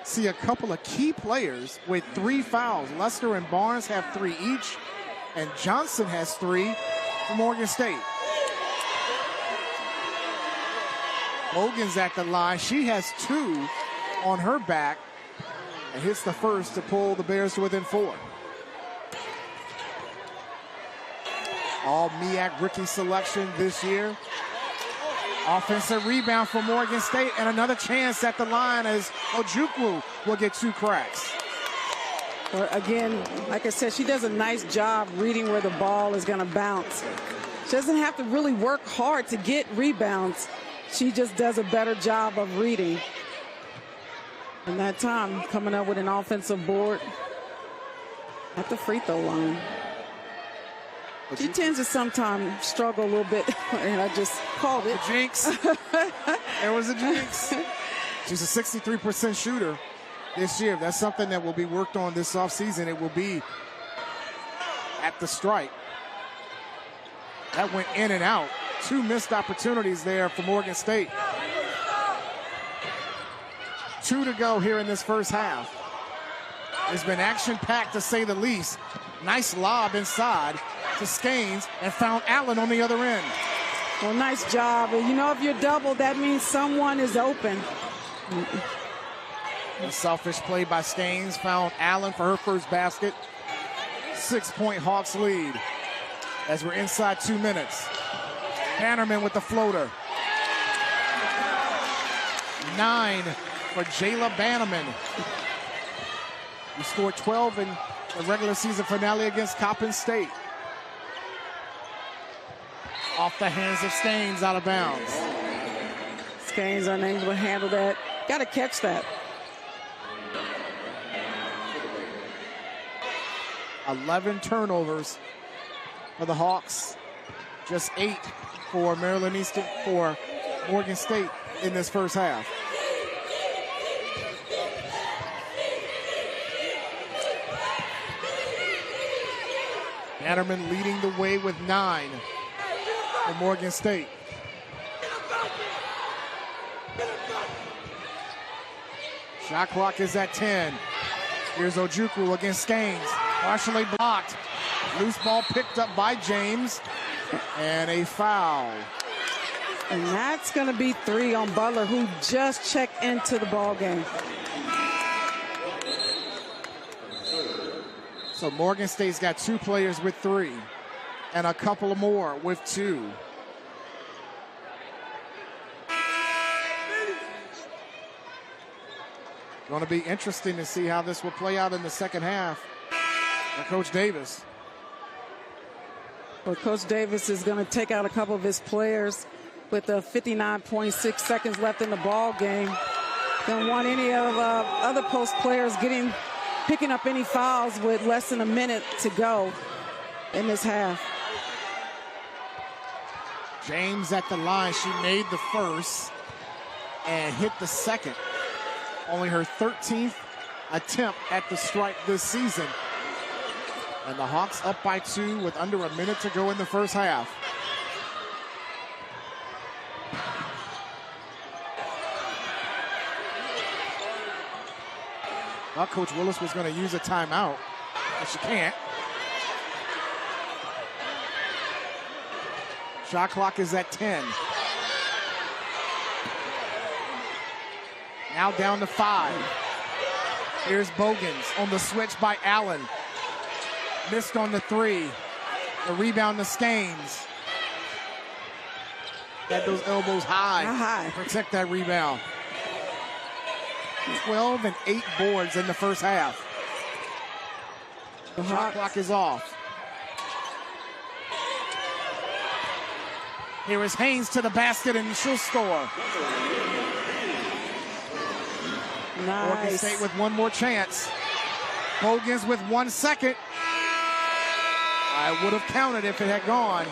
see a couple of key players with 3 fouls. Lester and Barnes have 3 each, and Johnson has 3 for Morgan State. Logan's at the line. She has 2 on her back and hits the first to pull the Bears to within 4. All MEAC rookie selection this year. Offensive rebound for Morgan State, and another chance at the line as Ojukwu will get 2 cracks. Well, again, like I said, she does a nice job reading where the ball is going to bounce. She doesn't have to really work hard to get rebounds. She just does a better job of reading. And that time, coming up with an offensive board at the free throw line. She tends to sometimes struggle a little bit, and I just called it. A jinx. There was a jinx. She's a 63% shooter this year. That's something that will be worked on this offseason. It will be at the strike. That went in and out. 2 missed opportunities there for Morgan State. 2 to go here in this first half. It's been action-packed to say the least. Nice lob inside to Skanes and found Allen on the other end. Well, nice job. You know, if you're double, that means someone is open. A selfish play by Skanes found Allen for her first basket. 6-point Hawks lead as we're inside 2 minutes. Bannerman with the floater. 9 for Jayla Bannerman. He scored 12 in the regular season finale against Coppin State. Off the hands of Skanes, out of bounds. Skanes unable to handle that. Got to catch that. 11 turnovers for the Hawks. Just 8 for Morgan State in this first half. Bannerman leading the way with 9 for Morgan State. Shot clock is at 10. Here's Ojukwu against Skanes. Partially blocked. Loose ball picked up by James. And a foul. And that's going to be 3 on Butler, who just checked into the ball game. So Morgan State's got 2 players with 3 and a couple more with 2. Going to be interesting to see how this will play out in the second half for Coach Davis. Well, Coach Davis is going to take out a couple of his players with 59.6 seconds left in the ball game. Don't want any of other post players picking up any fouls with less than a minute to go in this half. James at the line. She made the first and hit the second. Only her 13th attempt at the stripe this season. And the Hawks up by 2 with under a minute to go in the first half. Well, Coach Willis was going to use a timeout, but she can't. Shot clock is at 10. Now down to 5. Here's Bogans on the switch by Allen. Missed on the 3. The rebound to Skanes. Had those elbows high. Protect that rebound. 12 and 8 boards in the first half. The shot clock is off. Here is Haynes to the basket, and she'll score. Nice. Oregon State with one more chance. Bogans with 1 second. I would have counted if it had gone.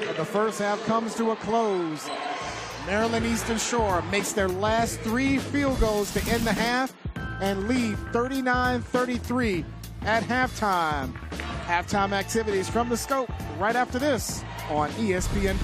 But the first half comes to a close. Maryland Eastern Shore makes their last 3 field goals to end the half and lead 39-33 at halftime. Halftime activities from the Scope right after this on ESPN+.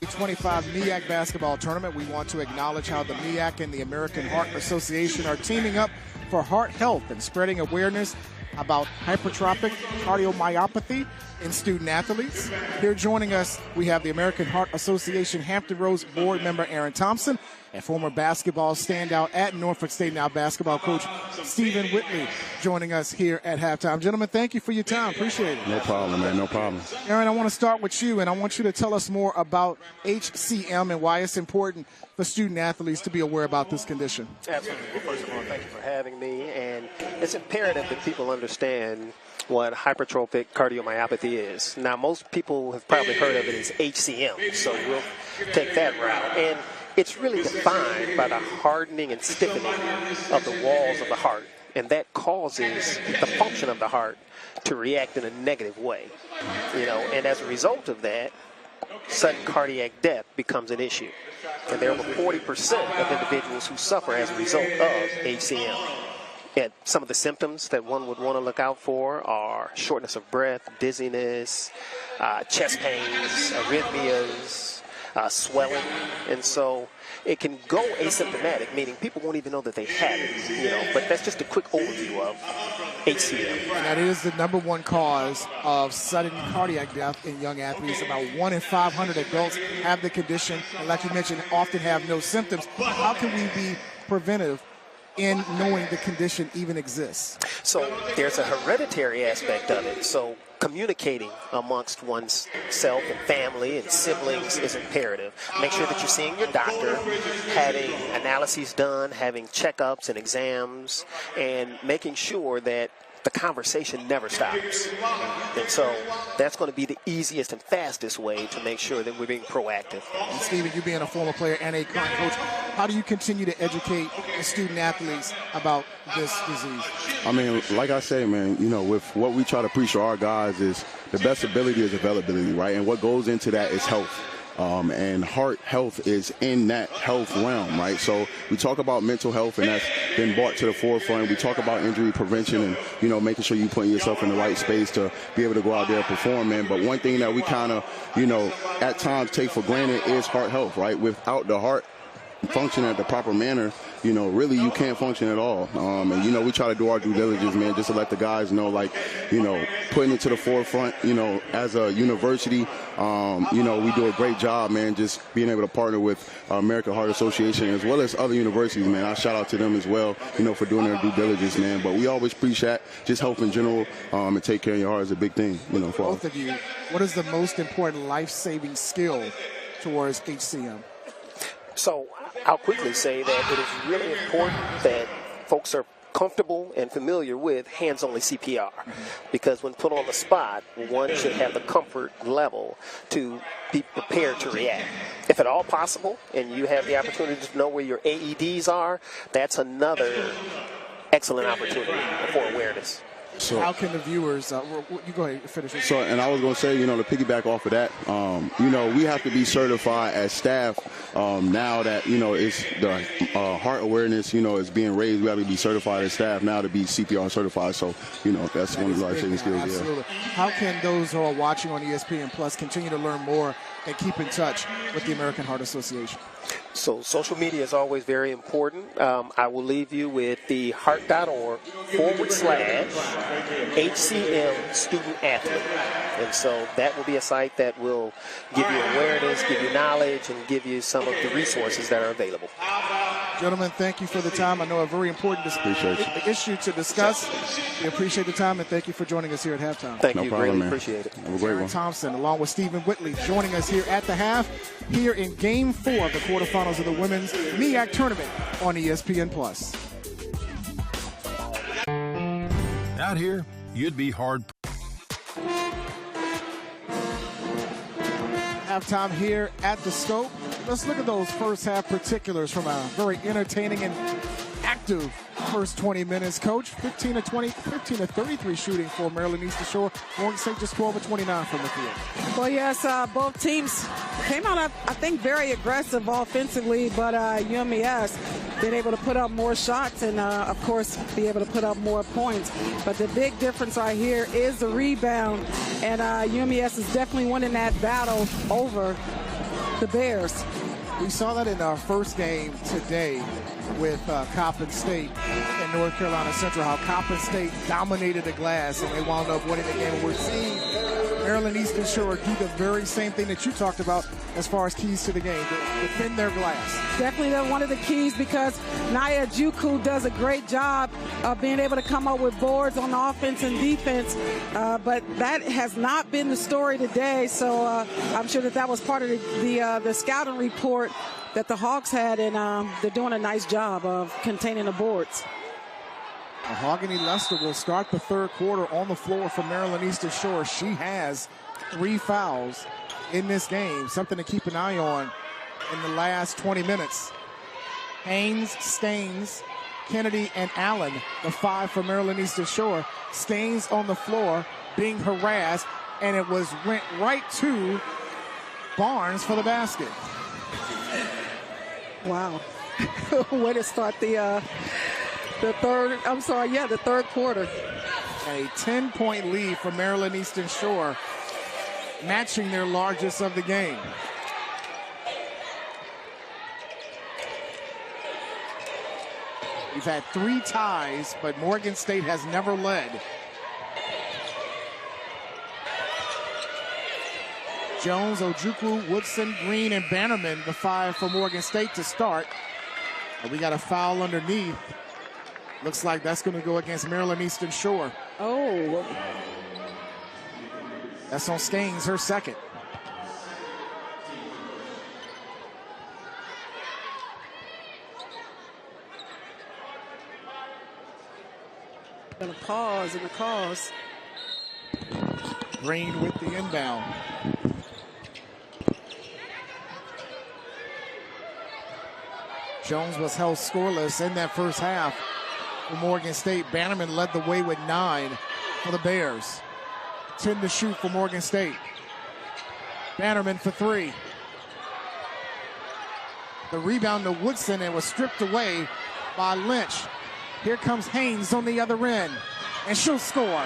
The 25 MEAC basketball tournament. We want to acknowledge how the MEAC and the American Heart Association are teaming up for heart health and spreading awareness about hypertrophic cardiomyopathy in student athletes. Here joining us, we have the American Heart Association Hampton Roads board member Aaron Thompson and former basketball standout at Norfolk State, now basketball coach Stephen Whitley, joining us here at halftime. Gentlemen, thank you for your time. Appreciate it. No problem, man. No problem. Aaron, I want to start with you, and I want you to tell us more about HCM and why it's important for student athletes to be aware about this condition. Absolutely. Well, first of all, thank you for having me. And it's imperative that people understand what hypertrophic cardiomyopathy is. Now, most people have probably heard of it as HCM, so we'll take that route. And it's really defined by the hardening and stiffening of the walls of the heart, and that causes the function of the heart to react in a negative way. And as a result of that, sudden cardiac death becomes an issue. And there are over 40% of individuals who suffer as a result of HCM. And some of the symptoms that one would want to look out for are shortness of breath, dizziness, chest pains, arrhythmias, swelling. And so it can go asymptomatic, meaning people won't even know that they have it, but that's just a quick overview of HCM. And that is the number one cause of sudden cardiac death in young athletes. About 1 in 500 adults have the condition, and like you mentioned, often have no symptoms. How can we be preventive in knowing the condition even exists? So there's a hereditary aspect of it. So communicating amongst one's self and family and siblings is imperative. Make sure that you're seeing your doctor, having analyses done, having checkups and exams, and making sure that the conversation never stops. And so that's going to be the easiest and fastest way to make sure that we're being proactive. And Stephen, you being a former player and a current coach, how do you continue to educate the student athletes about this disease? I mean, like I say, man, with what we try to preach to our guys is the best ability is availability, right? And what goes into that is health. And heart health is in that health realm, right? So we talk about mental health, and that's been brought to the forefront. We talk about injury prevention and, making sure you're putting yourself in the right space to be able to go out there and perform, man. But one thing that we kind of, at times take for granted is heart health, right? Without the heart functioning at the proper manner, really you can't function at all. And, we try to do our due diligence, man, just to let the guys know, putting it to the forefront, as a university, we do a great job, man, just being able to partner with American Heart Association as well as other universities, man. I shout out to them as well, for doing their due diligence, man. But we always preach that, just health in general, and take care of your heart is a big thing, for both of you. What is the most important life-saving skill towards HCM? So I'll quickly say that it is really important that folks are comfortable and familiar with hands-only CPR, because when put on the spot, one should have the comfort level to be prepared to react. If at all possible, and you have the opportunity to know where your AEDs are, that's another excellent opportunity for awareness. So how can the viewers, you go ahead and finish it. So, and I was going to say, to piggyback off of that, we have to be certified as staff now that, it's the heart awareness, is being raised. We have to be certified as staff now to be CPR certified. So, that's one of the life-saving skills. Absolutely. Yeah. How can those who are watching on ESPN Plus continue to learn more and keep in touch with the American Heart Association? So social media is always very important. I will leave you with the heart.org/HCM student athlete. And so that will be a site that will give you awareness, give you knowledge, and give you some of the resources that are available. Gentlemen, thank you for the time. I know a very important issue to discuss. We appreciate the time, and thank you for joining us here at halftime. Thank you. Greatly appreciate it. Have a great one. Thompson, along with Stephen Whitley, joining us here at the half, here in Game 4 of the quarterfinals of the Women's MEAC Tournament on ESPN+. Out here, you'd be hard. Halftime here at the Scope. Let's look at those first half particulars from a very entertaining and active first 20 minutes. Coach, 15 to 33 shooting for Maryland Eastern Shore. Morgan State just 12 of 29 from the field. Well, yes, both teams came out, I think, very aggressive offensively, but UMES been able to put up more shots and, of course, be able to put up more points. But the big difference right here is the rebound, and UMES is definitely winning that battle over the Bears. We saw that in our first game today with Coppin State and North Carolina Central, how Coppin State dominated the glass and they wound up winning the game. And we're seeing Maryland Eastern Shore do the very same thing that you talked about as far as keys to the game, defend their glass. Definitely one of the keys, because Naya Juku does a great job of being able to come up with boards on offense and defense, but that has not been the story today. So I'm sure that was part of the scouting report that the Hawks had, and they're doing a nice job of containing the boards. Mahogany Lester will start the third quarter on the floor for Maryland Eastern Shore. She has 3 fouls in this game, something to keep an eye on in the last 20 minutes. Haynes, Staines, Kennedy, and Allen, the 5 for Maryland Eastern Shore. Staines on the floor being harassed, and it went right to Barnes for the basket. Wow. Way to start the third quarter. A 10-point lead for Maryland Eastern Shore, matching their largest of the game. We've had 3 ties, but Morgan State has never led. Jones, Ojukwu, Woodson, Green, and Bannerman, the 5 for Morgan State to start. And we got a foul underneath. Looks like that's going to go against Maryland Eastern Shore. Oh. That's on Staines, her second. Gonna pause in the cause. Green with the inbound. Jones was held scoreless in that first half for Morgan State. Bannerman led the way with 9 for the Bears. 10 to shoot for Morgan State. Bannerman for 3. The rebound to Woodson, and was stripped away by Lynch. Here comes Haynes on the other end, and she'll score.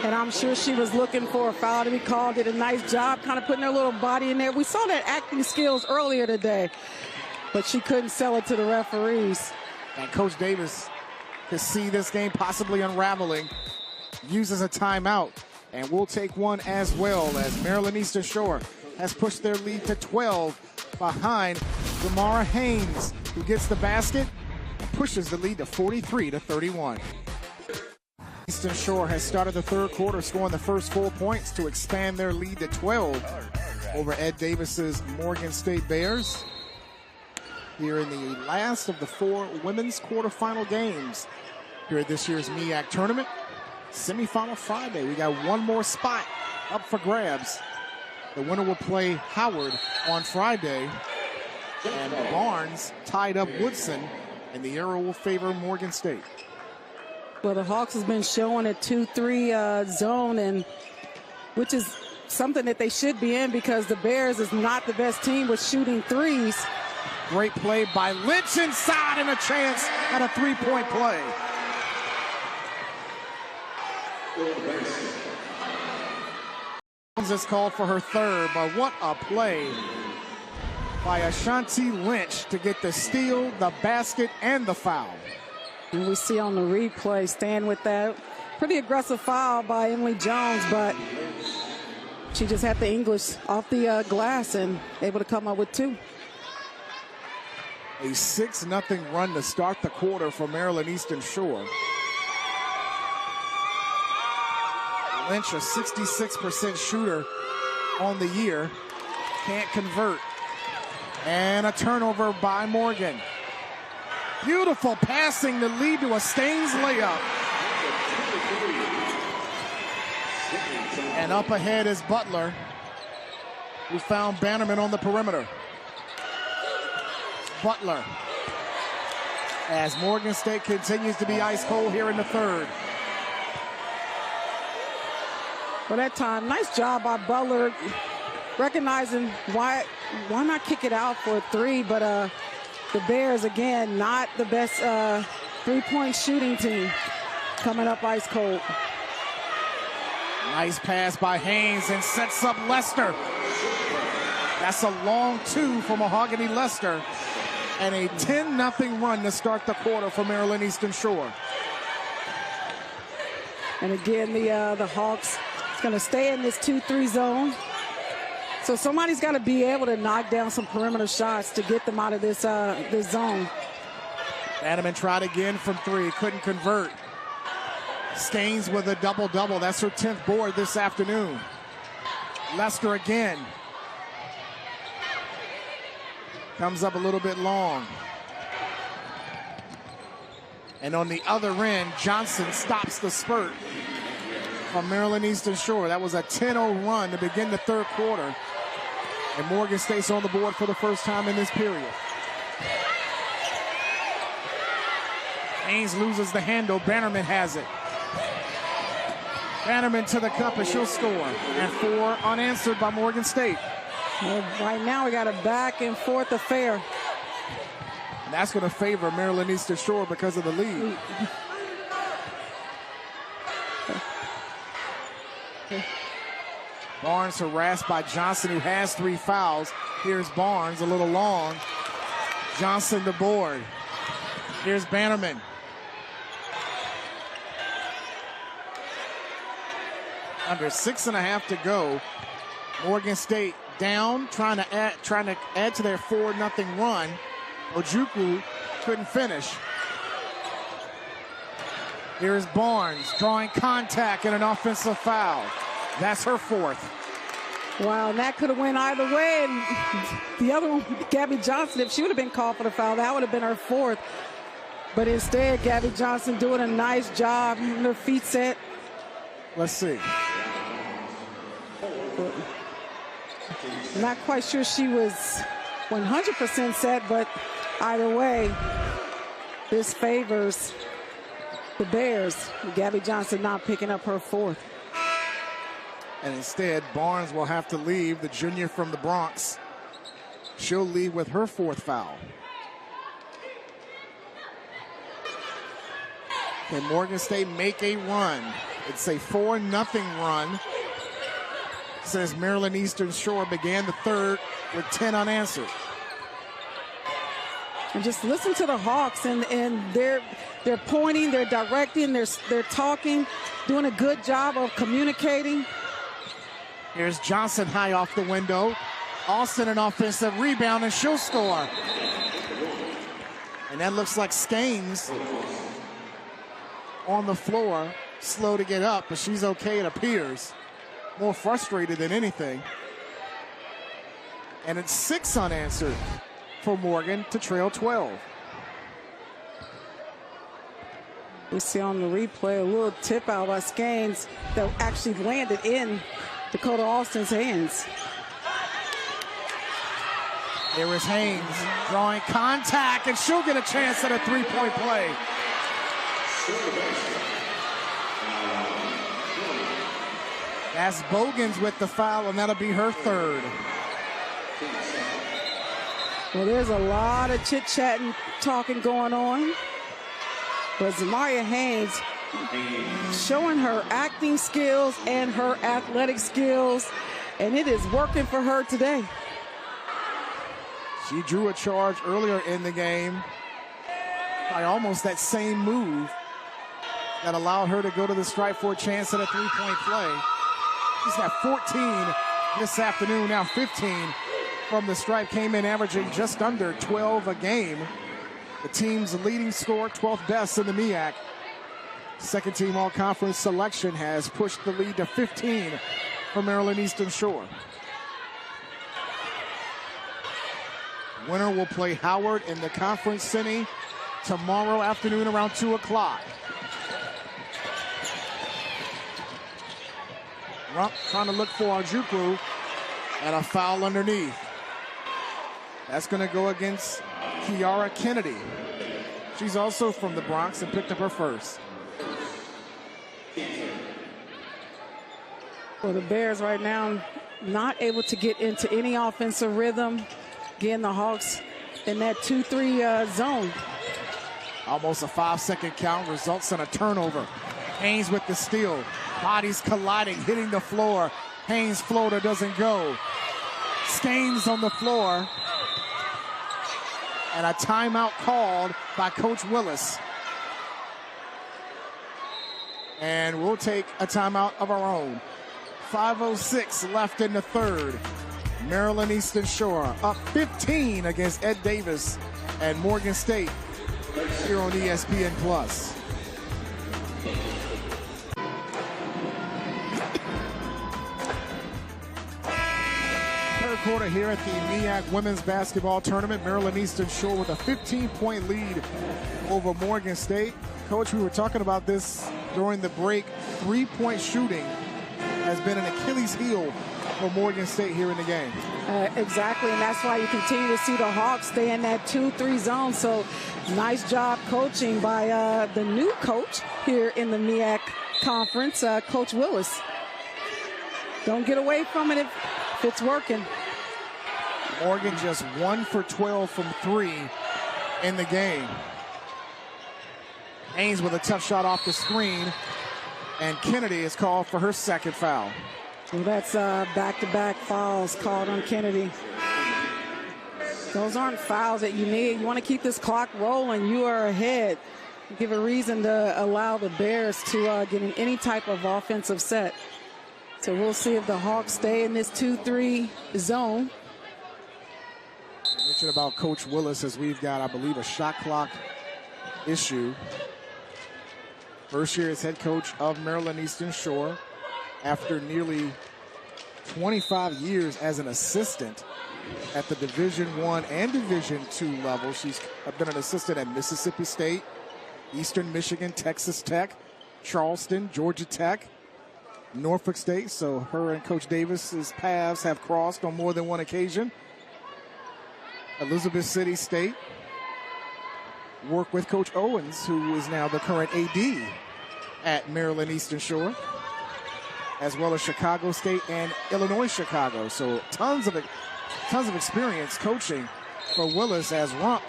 And I'm sure she was looking for a foul to be called. Did a nice job kind of putting her little body in there. We saw that acting skills earlier today, but she couldn't sell it to the referees. And Coach Davis could see this game possibly unraveling. Uses a timeout, and we'll take one as well, as Maryland Eastern Shore has pushed their lead to 12 behind Zamara Haynes, who gets the basket and pushes the lead to 43-31. Eastern Shore has started the third quarter, scoring the first 4 points to expand their lead to 12 over Ed Davis's Morgan State Bears. here in the last of the 4 women's quarterfinal games here at this year's MEAC tournament. Semifinal Friday. We got one more spot up for grabs. The winner will play Howard on Friday. And Barnes tied up Woodson, and the arrow will favor Morgan State. Well, the Hawks has been showing a 2-3 zone, and which is something that they should be in because the Bears is not the best team with shooting threes. Great play by Lynch inside, and a chance at a three-point play. Is called for her third, but what a play by Ashanti Lynch to get the steal, the basket, and the foul. And we see on the replay, staying with that pretty aggressive foul by Emily Jones, but she just had the English off the glass and able to come up with 2. A 6-0 run to start the quarter for Maryland Eastern Shore. Lynch, a 66% shooter on the year, can't convert. And a turnover by Morgan. Beautiful passing to lead to a Staines layup. And up ahead is Butler, who found Bannerman on the perimeter. Butler, as Morgan State continues to be ice cold here in the third. For that time, nice job by Butler, recognizing why not kick it out for a 3, but the Bears, again, not the best three-point shooting team, coming up ice cold. Nice pass by Haynes and sets up Lester. That's a long 2 for Mahogany Lester, and a 10-0 run to start the quarter for Maryland Eastern Shore. And again, the Hawks going to stay in this 2-3 zone. So somebody's got to be able to knock down some perimeter shots to get them out of this zone. Bannerman tried again from 3, couldn't convert. Staines with a double-double. That's her 10th board this afternoon. Lester again. Comes up a little bit long. And on the other end, Johnson stops the spurt from Maryland Eastern Shore. That was a 10-0 run to begin the third quarter. And Morgan State's on the board for the first time in this period. Haynes loses the handle. Bannerman has it. Bannerman to the cup, and she'll score. And 4 unanswered by Morgan State. Well, right now we got a back and forth affair. And that's going to favor Maryland Eastern Shore because of the lead. Barnes harassed by Johnson, who has 3 fouls. Here's Barnes, a little long. Johnson the board. Here's Bannerman. Under 6.5 to go. Morgan State down, trying to add to their 4-0 run. Ojukwu couldn't finish. Here's Barnes drawing contact and an offensive foul. That's her 4th. Wow, and that could have went either way. And the other one, Gabby Johnson, if she would have been called for the foul, that would have been her 4th. But instead, Gabby Johnson doing a nice job, getting her feet set. Let's see. Not quite sure she was 100% set, but either way, this favors the Bears. Gabby Johnson not picking up her 4th. And instead, Barnes will have to leave, the junior from the Bronx. She'll leave with her 4th foul. Can Morgan State make a run? It's a 4-0 run since Maryland Eastern Shore began the third with 10 unanswered. And just listen to the Hawks, and they're pointing, they're directing, they're talking, doing a good job of communicating. Here's Johnson high off the window. Austin an offensive rebound, and she'll score. And that looks like Staines on the floor, slow to get up, but she's okay, it appears. More frustrated than anything. And it's 6 unanswered for Morgan to trail 12. We see on the replay a little tip out by Skanes that actually landed in Dakota Austin's hands. There is Haynes drawing contact, and she'll get a chance at a three-point play. That's Bogans with the foul, and that'll be her third. Well, there's a lot of chit-chatting, talking going on. But Zamaria Haynes showing her acting skills and her athletic skills, and it is working for her today. She drew a charge earlier in the game by almost that same move that allowed her to go to the stripe for a chance at a three-point play. She's got 14 this afternoon, now 15 from the stripe, came in averaging just under 12 a game. The team's leading scorer, 12th best in the MEAC. Second team all-conference selection has pushed the lead to 15 for Maryland Eastern Shore. Winner will play Howard in the conference semi tomorrow afternoon around 2 o'clock. Rump trying to look for Ojukwu, and a foul underneath. That's going to go against Kiara Kennedy. She's also from the Bronx and picked up her first. Well, the Bears right now not able to get into any offensive rhythm. Again, the Hawks in that 2-3 zone. Almost a 5-second count results in a turnover. Haynes with the steal. Bodies colliding, hitting the floor. Haynes' floater doesn't go. Skanes on the floor. And a timeout called by Coach Willis. And we'll take a timeout of our own. 5:06 left in the third. Maryland Eastern Shore up 15 against Ed Davis and Morgan State here on ESPN+. Third quarter here at the MEAC Women's Basketball Tournament. Maryland Eastern Shore with a 15-point lead over Morgan State. Coach, we were talking about this during the break. Three-point shooting has been an Achilles heel for Morgan State here in the game. Exactly, and that's why you continue to see the Hawks stay in that 2-3 zone. So nice job coaching by the new coach here in the MEAC conference, Coach Willis. Don't get away from it if it's working. Morgan just 1 for 12 from 3 in the game. Haynes with a tough shot off the screen, and Kennedy is called for her second foul. Well, that's back-to-back fouls called on Kennedy. Those aren't fouls that you need. You want to keep this clock rolling. You are ahead. Give a reason to allow the Bears to get in any type of offensive set. So we'll see if the Hawks stay in this 2-3 zone. I mentioned about Coach Willis as we've got, I believe, a shot clock issue. First year as head coach of Maryland Eastern Shore after nearly 25 years as an assistant at the Division I and Division II level. She's been an assistant at Mississippi State, Eastern Michigan, Texas Tech, Charleston, Georgia Tech, Norfolk State. So her and Coach Davis's paths have crossed on more than one occasion. Elizabeth City State worked with Coach Owens, who is now the current AD at Maryland Eastern Shore, as well as Chicago State and Illinois Chicago. So tons of experience coaching for Willis as Rump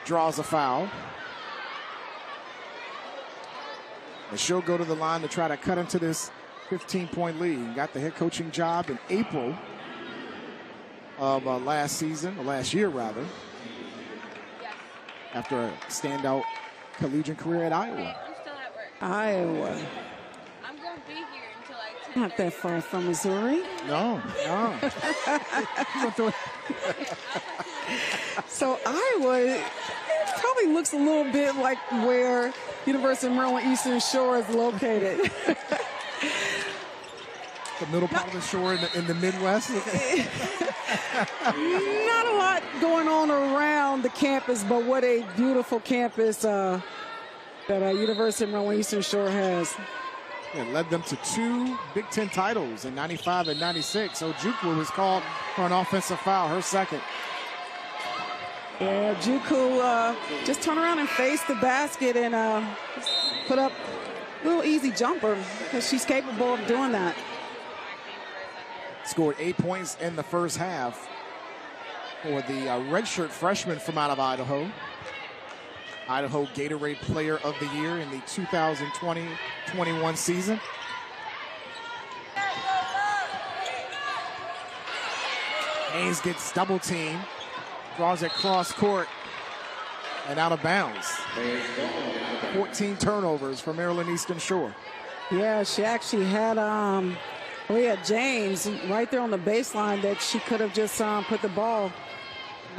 draws a foul. And she'll go to the line to try to cut into this 15-point lead. Got the head coaching job in April of last year rather, after a standout collegiate career at Iowa. I'm still at work. Iowa. I'm going to be here until like 10:30. Not that far from Missouri. No. So Iowa probably looks a little bit like where University of Maryland Eastern Shore is located. The middle part of the shore in the Midwest. Not a lot going on around the campus, but what a beautiful campus that University of Maryland Eastern Shore has. It led them to 2 Big Ten titles in 95 and 96. Ojukwu was called for an offensive foul, her second. Yeah, Ojukwu just turned around and faced the basket and put up a little easy jumper because she's capable of doing that. Scored 8 points in the first half for the redshirt freshman from out of Idaho. Idaho Gatorade Player of the Year in the 2020-21 season. Haynes gets double teamed, draws it cross court and out of bounds. 14 turnovers for Maryland Eastern Shore. Yeah, she actually had James right there on the baseline that she could have just put the ball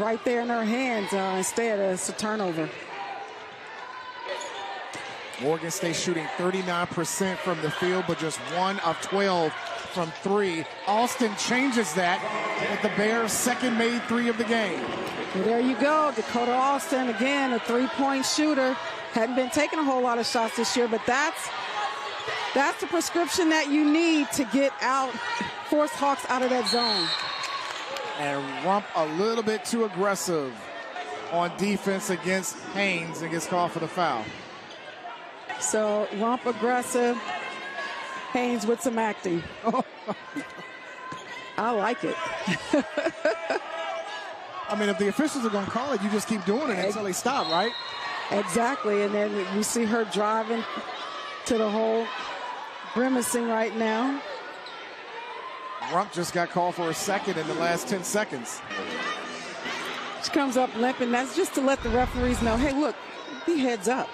right there in her hands. Instead, it's a turnover. Morgan State shooting 39% from the field, but just 1 of 12 from 3. Austin changes that with the Bears' second made 3 of the game. Well, there you go. Dakota Austin, again, a 3-point shooter. Hadn't been taking a whole lot of shots this year, but that's the prescription that you need to get out, force Hawks out of that zone. And Rump a little bit too aggressive on defense against Haynes and gets called for the foul. So Rump aggressive, Haynes with some acting. I like it. I mean, if the officials are going to call it, you just keep doing it until they stop, right? Exactly, and then we see her driving to the hole, grimacing right now. Rump just got called for a second in the last 10 seconds. She comes up limping. That's just to let the referees know, hey, look, be heads up,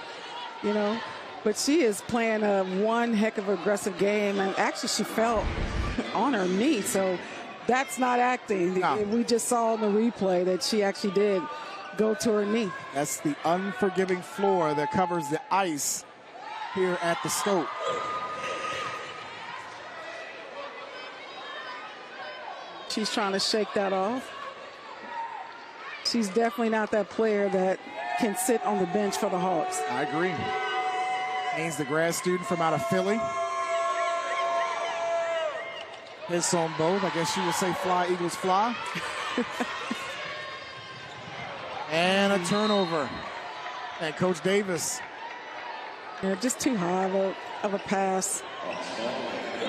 you know. But she is playing one heck of an aggressive game, and actually she fell on her knee, so that's not acting. No. We just saw in the replay that she actually did go to her knee. That's the unforgiving floor that covers the ice here at the Scope. She's trying to shake that off. She's definitely not that player that can sit on the bench for the Hawks. I agree. Haynes, the grad student from out of Philly. Hits on both. I guess you would say fly, Eagles fly. And a turnover. And Coach Davis. Yeah, just too high of a pass.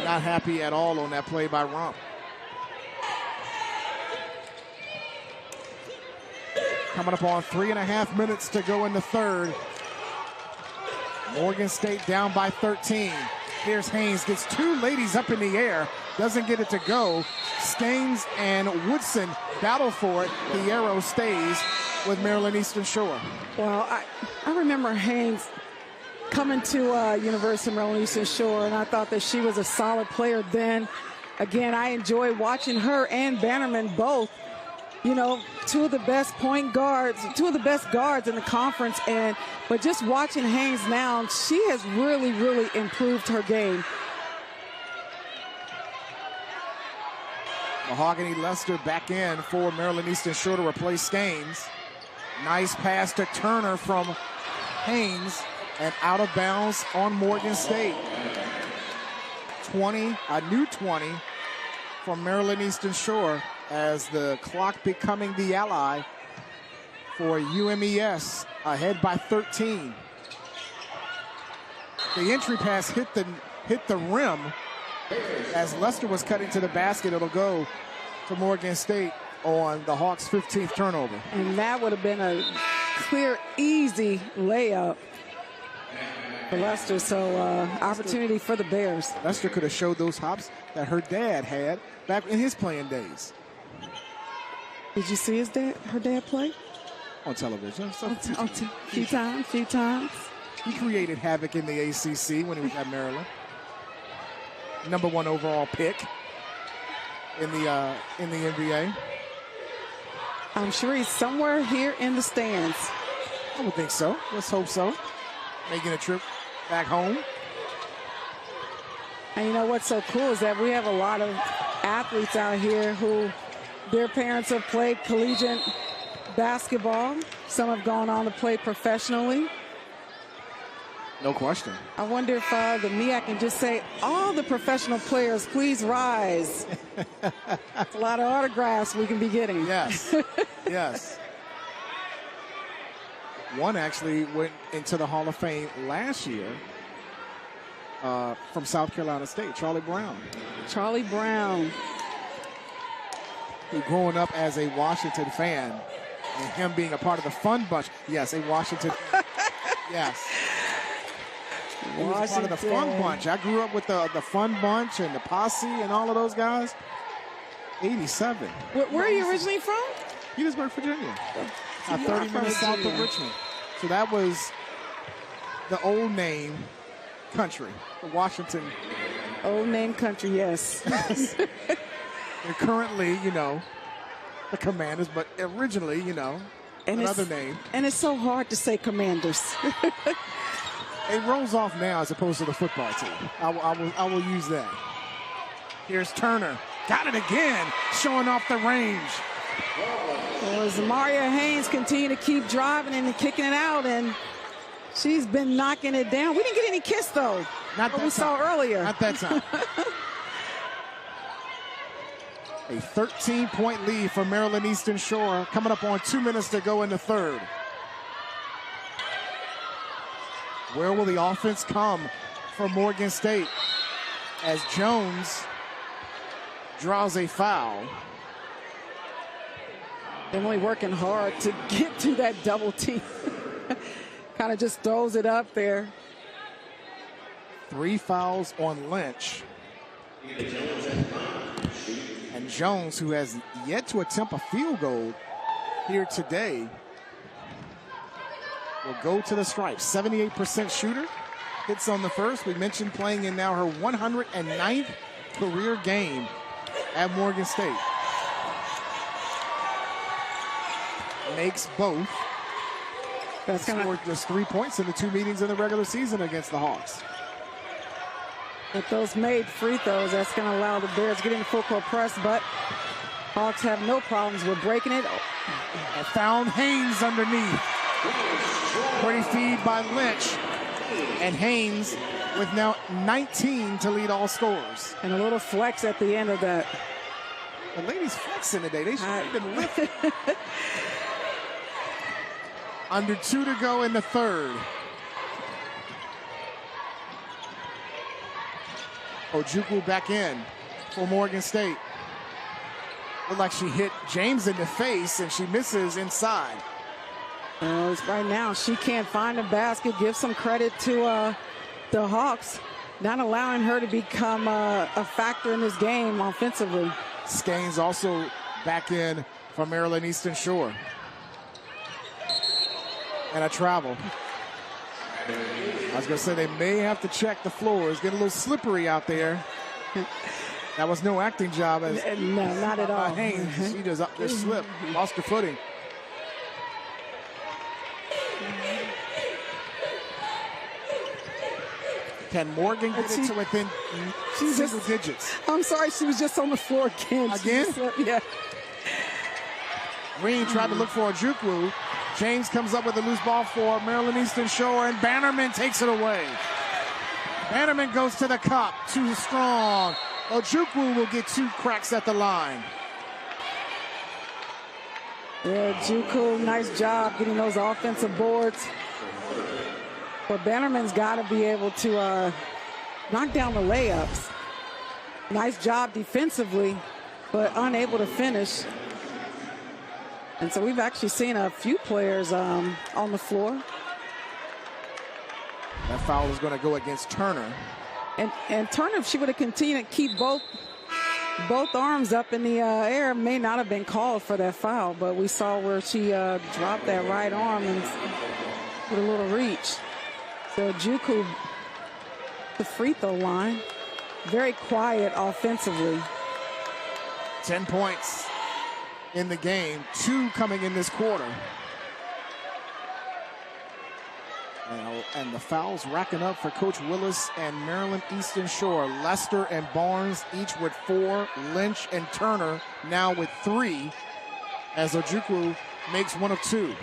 Not happy at all on that play by Rump. Coming up on 3.5 minutes to go in the third. Morgan State down by 13. Here's Haynes, gets 2 ladies up in the air, doesn't get it to go. Staines and Woodson battle for it. The arrow stays with Maryland Eastern Shore. Well, I remember Haynes coming to University of Maryland Eastern Shore, and I thought that she was a solid player then. Again, I enjoy watching her and Bannerman both. You know, 2 of the best point guards, 2 of the best guards in the conference. But just watching Haynes now, she has really, really improved her game. Mahogany Lester back in for Maryland Eastern Shore to replace Staines. Nice pass to Turner from Haynes and out of bounds on Morgan State. 20, a new 20 from Maryland Eastern Shore as the clock becoming the ally for UMES, ahead by 13. The entry pass hit the rim as Lester was cutting to the basket. It'll go to Morgan State on the Hawks' 15th turnover. And that would have been a clear, easy layup for Lester. So opportunity for the Bears. Lester could have showed those hops that her dad had back in his playing days. Did you see her dad play? On television. Few times. He created havoc in the ACC when he was at Maryland. Number 1 overall pick in the NBA. I'm sure he's somewhere here in the stands. I would think so. Let's hope so. Making a trip back home. And you know what's so cool is that we have a lot of athletes out here who their parents have played collegiate basketball. Some have gone on to play professionally. No question. I wonder if the MEAC can just say, all the professional players, please rise. It's a lot of autographs we can be getting. Yes. Yes. One actually went into the Hall of Fame last year from South Carolina State, Charlie Brown. Charlie Brown. Who growing up as a Washington fan and him being a part of the Fun Bunch. Yes, a Washington. Yes. He was a part of the Fun Bunch. I grew up with the Fun Bunch and the Posse and all of those guys. 87. Where are you originally from? Petersburg, Virginia. 30 minutes south of Richmond. So that was the old name country, the Washington. Old name country, yes. They're currently, you know, the Commanders, but originally, you know, another name. And it's so hard to say Commanders. It rolls off now as opposed to the football team. I will use that. Here's Turner. Got it again, showing off the range. As Maria Haynes continue to keep driving and kicking it out, and she's been knocking it down. We didn't get any kiss, though. Not that we saw earlier. Not that time. A 13-point lead for Maryland Eastern Shore, coming up on 2 minutes to go in the third. Where will the offense come for Morgan State as Jones draws a foul? Emily working hard to get to that double team. Kind of just throws it up there. 3 fouls on Lynch. And Jones, who has yet to attempt a field goal here today, will go to the stripe. 78% shooter. Hits on the first. We mentioned playing in now her 109th career game at Morgan State. Makes both. That's scored just 3 points in the 2 meetings in the regular season against the Hawks. With those made free throws, that's going to allow the Bears to get in full court press, but Hawks have no problems with breaking it. And found Haynes underneath. Pretty feed by Lynch. And Haynes with now 19 to lead all scorers. And a little flex at the end of that. The ladies flexing today. They should have been lifted. Under 2 to go in the third. Ojukwu back in for Morgan State. Looked like she hit James in the face and she misses inside. Right now, she can't find a basket. Give some credit to the Hawks, not allowing her to become a factor in this game offensively. Skanes also back in for Maryland Eastern Shore. And a travel. I was going to say they may have to check the floors. Get a little slippery out there. That was no acting job. No, not at all. Haynes, she just slipped, lost her footing. Can Morgan get it to within single digits? I'm sorry, she was just on the floor again. Again? Yeah. Green tried to look for Ojukwu. James comes up with a loose ball for Maryland Eastern Shore, and Bannerman takes it away. Bannerman goes to the cup, too strong. Ojukwu will get 2 cracks at the line. Yeah, Ojukwu, nice job getting those offensive boards. But Bannerman's got to be able to knock down the layups. Nice job defensively, but unable to finish. And so we've actually seen a few players on the floor. That foul is going to go against Turner. And Turner, if she would have continued to keep both arms up in the air, may not have been called for that foul. But we saw where she dropped that right arm and with a little reach. So Ojukwu, the free throw line, very quiet offensively. 10 points in the game, 2 coming in this quarter. And the fouls racking up for Coach Willis and Maryland Eastern Shore. Lester and Barnes each with 4. Lynch and Turner now with 3, as Ojukwu makes 1 of 2.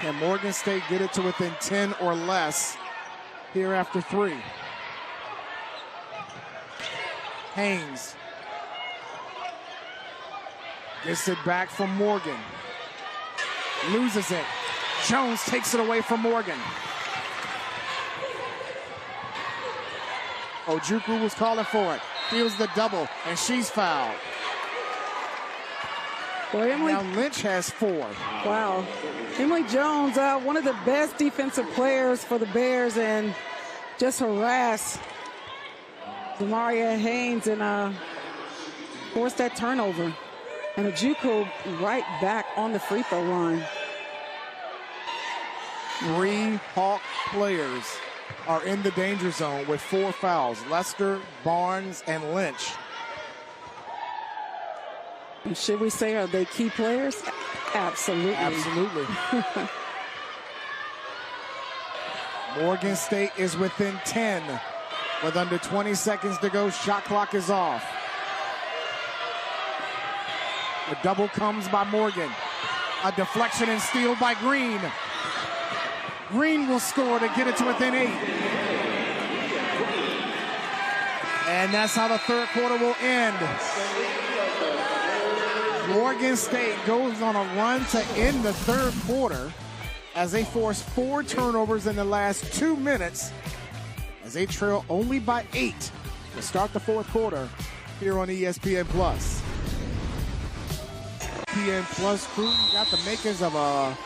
Can Morgan State get it to within 10 or less here after 3? Haynes gets it back from Morgan. Loses it. Jones takes it away from Morgan. Ojukwu was calling for it. Feels the double, and she's fouled. Well, now Lynch has 4. Wow. Emily Jones, one of the best defensive players for the Bears, and just harassed Demaria Haynes and forced that turnover. And Ojukwu right back on the free throw line. 3 Hawk players are in the danger zone with 4 fouls. Lester, Barnes, and Lynch. And should we say, are they key players? Absolutely. Absolutely. Morgan State is within 10 with under 20 seconds to go. Shot clock is off. The double comes by Morgan. A deflection and steal by Green. Green will score to get it to within 8. And that's how the third quarter will end. Morgan State goes on a run to end the third quarter as they force 4 turnovers in the last 2 minutes, as they trail only by 8 to start the fourth quarter here on ESPN+. ESPN Plus crew got the makers of a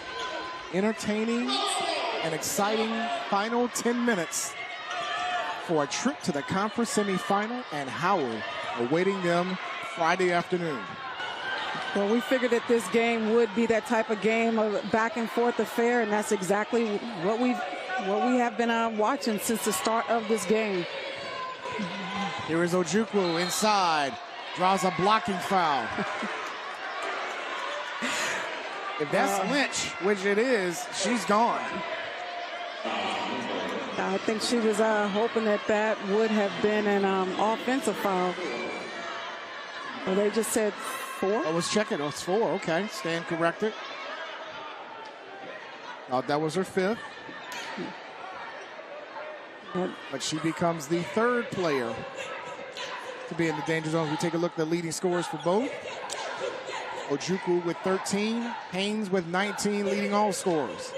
entertaining and exciting final 10 minutes for a trip to the conference semifinal and Howard awaiting them Friday afternoon. Well, we figured that this game would be that type of game, a back and forth affair, and that's exactly what we have been watching since the start of this game. Here is Ojukwu inside, draws a blocking foul. If that's Lynch, which it is, she's gone. I think she was hoping that that would have been an offensive foul. Well, they just said 4. I was checking. Oh, it's 4. Okay, stand corrected. That was her 5th. But she becomes the 3rd player to be in the danger zone. We take a look at the leading scorers for both. Ojukwu with 13, Haynes with 19, leading all scorers.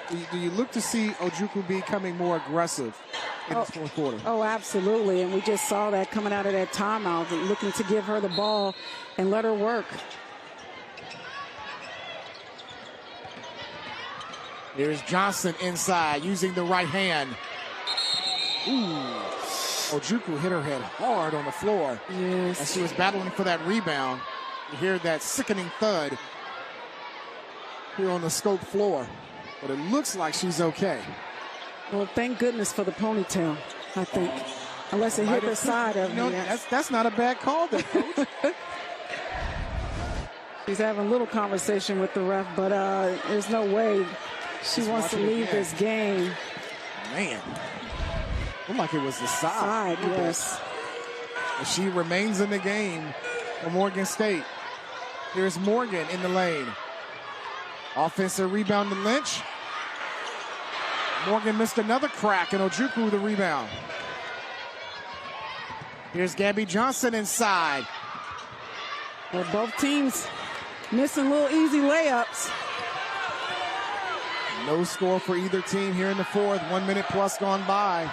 Do you look to see Ojukwu becoming more aggressive in the fourth quarter? Oh, absolutely. And we just saw that coming out of that timeout, looking to give her the ball and let her work. Here's Johnson inside, using the right hand. Ooh. Ojukwu hit her head hard on the floor. Yes. As she was battling for that rebound. You hear that sickening thud here on the scope floor. But it looks like she's okay. Well, thank goodness for the ponytail, I think. Unless it hit the side of me. That's not a bad call there, Coach. She's having a little conversation with the ref, but there's no way she wants to leave this game. Man. Looked like it was the side. Yes. But she remains in the game for Morgan State. Here's Morgan in the lane. Offensive rebound to Lynch. Morgan missed another crack, and Ojukwu the rebound. Here's Gabby Johnson inside. Well, both teams missing little easy layups. No score for either team here in the fourth. 1 minute plus gone by.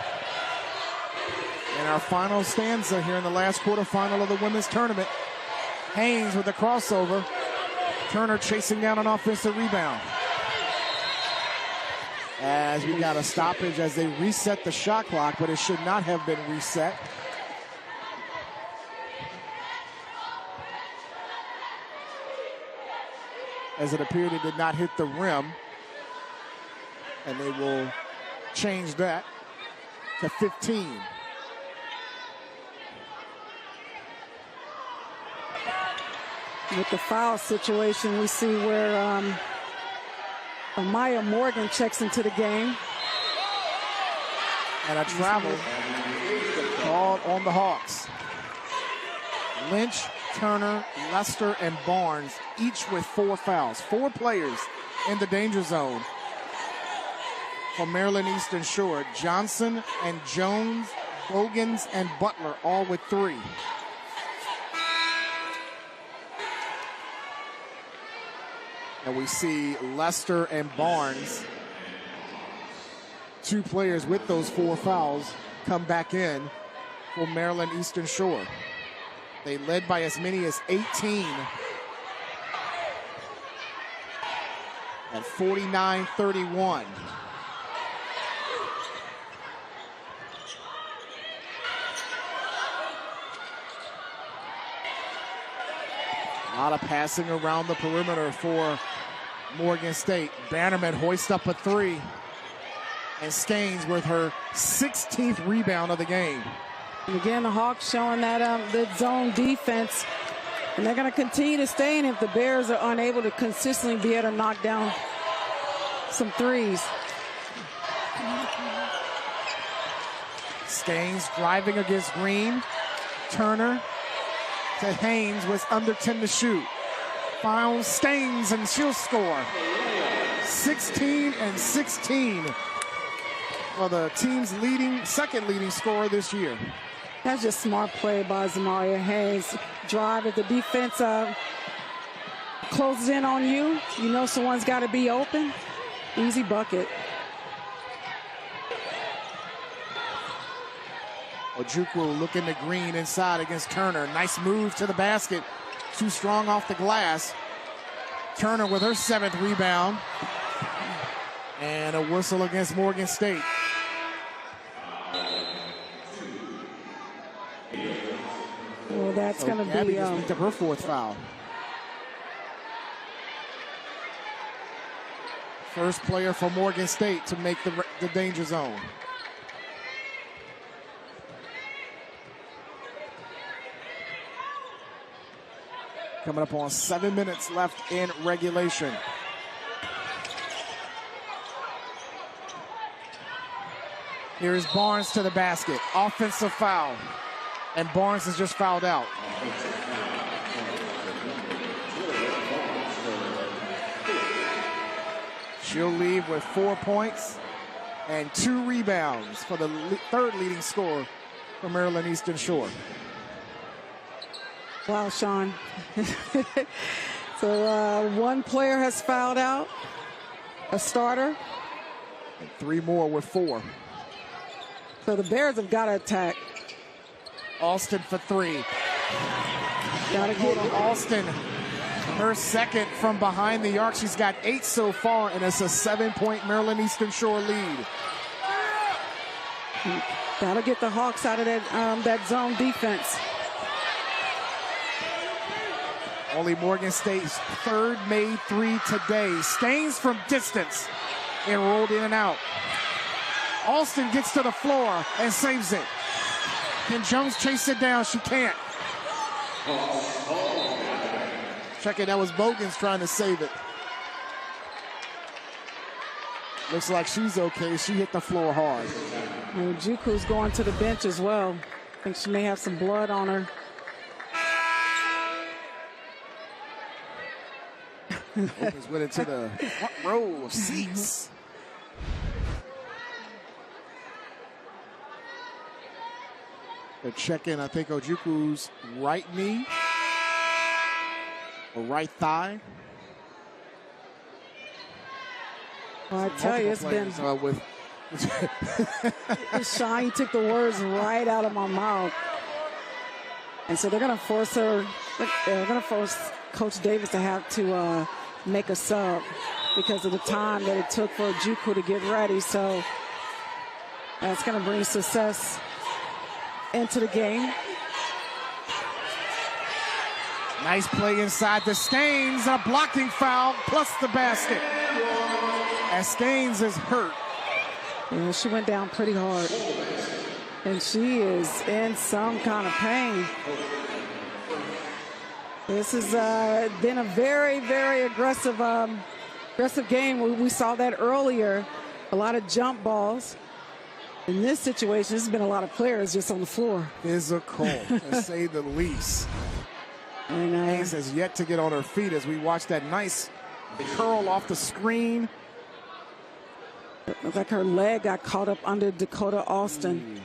And our final stanza here in the last quarterfinal of the women's tournament. Haynes with the crossover. Turner chasing down an offensive rebound. As we got a stoppage as they reset the shot clock, but it should not have been reset. As it appeared it did not hit the rim. And they will change that to 15. With the foul situation, we see where Amaya Morgan checks into the game. And a travel called on the Hawks. Lynch, Turner, Lester, and Barnes, each with 4 fouls. 4 players in the danger zone for Maryland Eastern Shore. Johnson and Jones, Bogans, and Butler all with 3. And we see Lester and Barnes, 2 players with those 4 fouls, come back in for Maryland Eastern Shore. They led by as many as 18 at 49-31. A lot of passing around the perimeter for Morgan State. Bannerman hoists up a 3. And Skanes with her 16th rebound of the game. And again, the Hawks showing that the zone defense. And they're going to continue to stay in if the Bears are unable to consistently be able to knock down some threes. Skanes driving against Green. Turner to Haynes with under 10 to shoot. Finds Skanes and she'll score. 16 and 16 for the team's second leading scorer this year. That's just smart play by Zamaria Haynes. Drive if the defense closes in on you. You know someone's got to be open. Easy bucket. Ojukwu looking to Green inside against Turner. Nice move to the basket. Too strong off the glass. Turner with her 7th rebound. And a whistle against Morgan State. Well, that's going to Gabby be just picked up her 4th foul. First player for Morgan State to make the danger zone. Coming up on 7 minutes left in regulation. Here's Barnes to the basket. Offensive foul. And Barnes has just fouled out. She'll leave with 4 points and 2 rebounds for the 3rd leading scorer for Maryland Eastern Shore. Wow, Sean. So 1 player has fouled out, a starter. And 3 more with 4. So the Bears have got to attack. Alston for 3. Got to get Alston, her 2nd from behind the arc. She's got 8 so far, and it's a 7-point Maryland Eastern Shore lead. Got to get the Hawks out of that zone defense. Only Morgan State's 3rd made 3 today. Skanes from distance and rolled in and out. Alston gets to the floor and saves it. Can Jones chase it down? She can't. Check it, that was Bogans trying to save it. Looks like she's okay. She hit the floor hard. Juku's going to the bench as well. I think she may have some blood on her. Bogans went into the front row of seats. They're checking, I think, Ojukwu's right knee or right thigh. Well, I tell you, it's been with Sean, you took the words right out of my mouth. And so they're going to force her, they're going to force Coach Davis to have to make a sub because of the time that it took for Ojukwu to get ready. So that's going to bring success into the game. Nice play inside the Skanes, a blocking foul plus the basket. As Skanes is hurt. Yeah, she went down pretty hard. And she is in some kind of pain. This has been a very, very aggressive game. We saw that earlier. A lot of jump balls. In this situation, there's been a lot of players just on the floor. Physical, to say the least. And Hayes has yet to get on her feet as we watch that nice curl off the screen. Looked like her leg got caught up under Dakota Austin.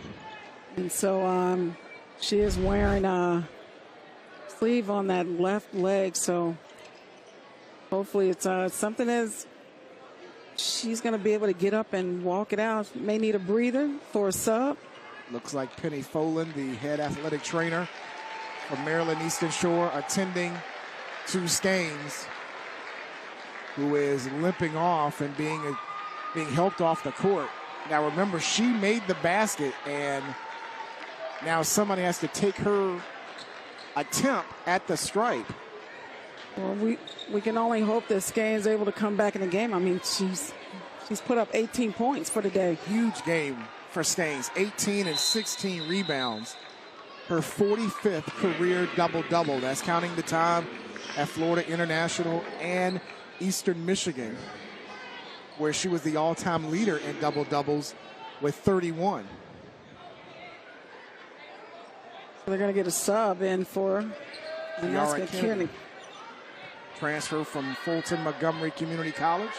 And so she is wearing a sleeve on that left leg. So hopefully it's something as she's going to be able to get up and walk it out. May need a breather for a sub. Looks like Penny Folan, the head athletic trainer from Maryland Eastern Shore, attending to Skanes, who is limping off and being helped off the court. Now remember, she made the basket, and now somebody has to take her attempt at the stripe. Well, we can only hope that Skanes is able to come back in the game. I mean, she's put up 18 points for the day. Huge game for Skanes, 18 and 16 rebounds. Her 45th career double-double. That's counting the time at Florida International and Eastern Michigan, where she was the all-time leader in double-doubles with 31. So they're going to get a sub in for Nebraska Kearney. Transfer from Fulton Montgomery Community College.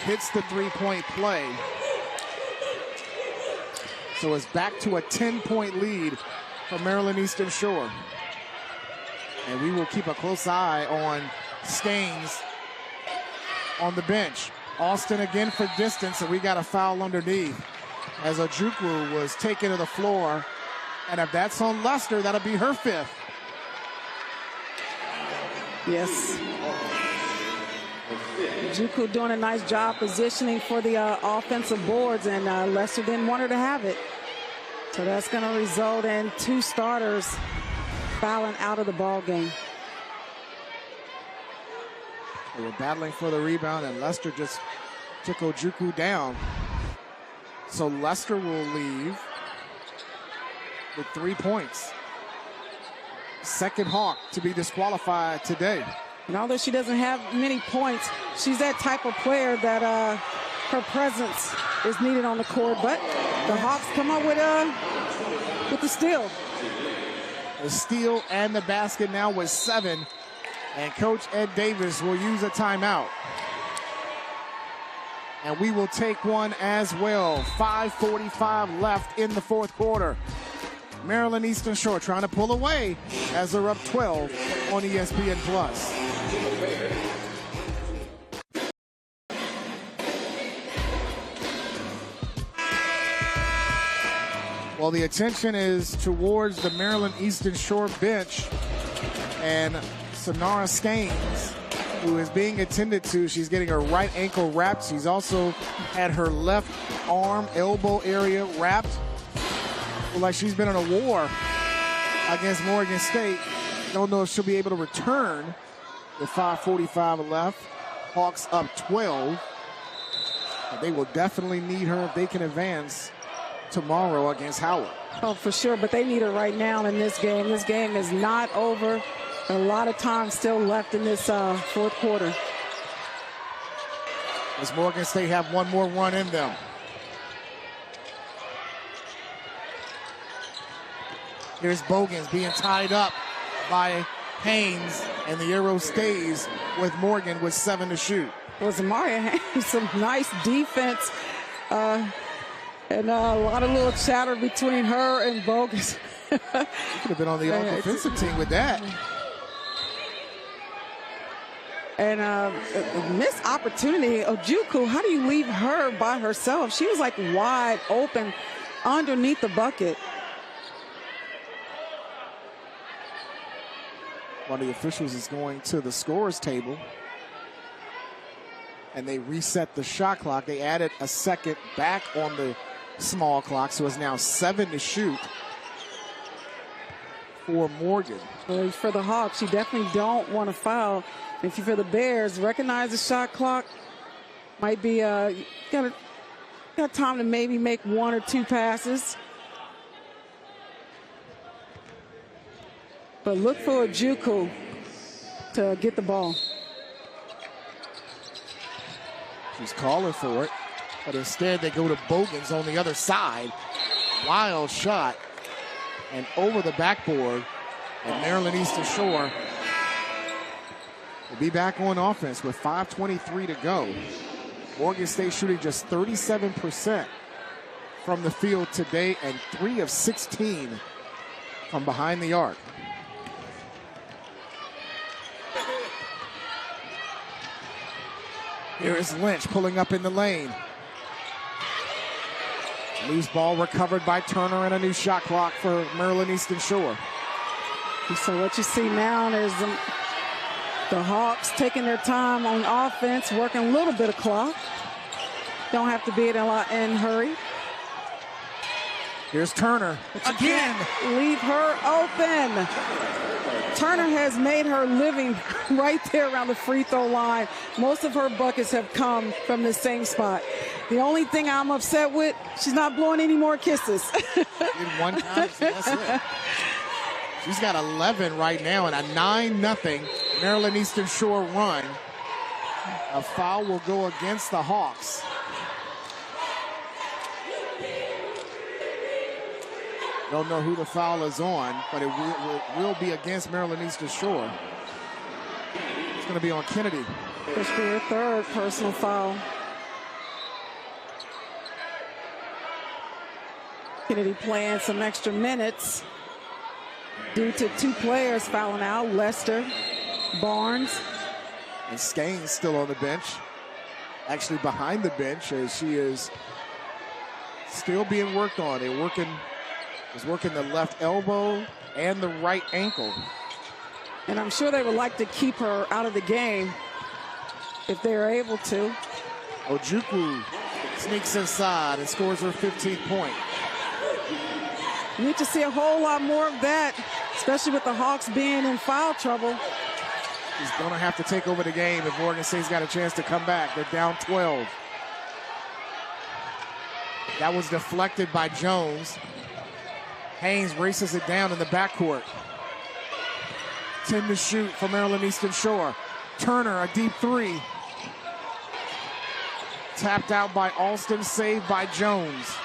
Hits the three-point play. So it's back to a 10-point lead for Maryland Eastern Shore. And we will keep a close eye on Skanes on the bench. Austin again for distance, and we got a foul underneath as Ojukwu was taken to the floor. And if that's on Lester, that'll be her 5th. Yes. Ojukwu doing a nice job positioning for the offensive boards, and Lester didn't want her to have it. So that's going to result in 2 starters fouling out of the ball game. They were battling for the rebound, and Lester just took Ojukwu down. So Lester will leave with 3 points. Second Hawk to be disqualified today. And although she doesn't have many points, she's that type of player that her presence is needed on the court. But the Hawks come up with the steal. The steal and the basket now with 7. And Coach Ed Davis will use a timeout. And we will take one as well. 5:45 left in the fourth quarter. Maryland Eastern Shore trying to pull away as they're up 12 on ESPN+. Well, the attention is towards the Maryland Eastern Shore bench, and Sonara Skanes, who is being attended to. She's getting her right ankle wrapped. She's also had her left arm, elbow area wrapped. Like she's been in a war against Morgan State. Don't know if she'll be able to return with 5:45 left. Hawks up 12. But they will definitely need her if they can advance tomorrow against Howard. Oh, for sure, but they need her right now in this game. This game is not over. A lot of time still left in this fourth quarter. Does Morgan State have one more run in them? Here's Bogans being tied up by Haynes, and the arrow stays with Morgan with 7 to shoot. It was Amaria Haynes, some nice defense, and a lot of little chatter between her and Bogans. Could have been on the offensive team with that. And missed opportunity. Ojukwu, how do you leave her by herself? She was like wide open underneath the bucket. One of the officials is going to the scorer's table, and they reset the shot clock. They added a second back on the small clock, so it's now 7 to shoot for Morgan. Well, for the Hawks, you definitely don't want to foul. If you're for the Bears, recognize the shot clock. Might be got time to maybe make 1 or 2 passes. But But look for Ojukwu to get the ball. She's calling for it, but instead they go to Bogans on the other side. Wild shot, and over the backboard. And Maryland Eastern Shore will be back on offense with 5:23 to go. Morgan State shooting just 37% from the field today and 3 of 16 from behind the arc. Here is Lynch pulling up in the lane. Loose ball recovered by Turner and a new shot clock for Maryland Eastern Shore. So what you see now is the Hawks taking their time on offense, working a little bit of clock. Don't have to be in a hurry. Here's Turner again. Leave her open. Turner has made her living right there around the free throw line. Most of her buckets have come from the same spot. The only thing I'm upset with, she's not blowing any more kisses. In one time, that's it. She's got 11 right now and a 9-0 Maryland Eastern Shore run. A foul will go against the Hawks. Don't know who the foul is on, but it will be against Maryland Eastern Shore. It's going to be on Kennedy. This will be her third personal foul. Kennedy playing some extra minutes due to 2 players fouling out, Lester, Barnes. And Skane's still on the bench. Actually behind the bench as she is still being worked on. They're working the left elbow and the right ankle. And I'm sure they would like to keep her out of the game if they're able to. Ojukwu sneaks inside and scores her 15th point. You need to see a whole lot more of that, especially with the Hawks being in foul trouble. He's going to have to take over the game if Morgan State's got a chance to come back. They're down 12. That was deflected by Jones. Haynes races it down in the backcourt. 10 to shoot for Maryland Eastern Shore. Turner, a deep 3. Tapped out by Alston, saved by Jones.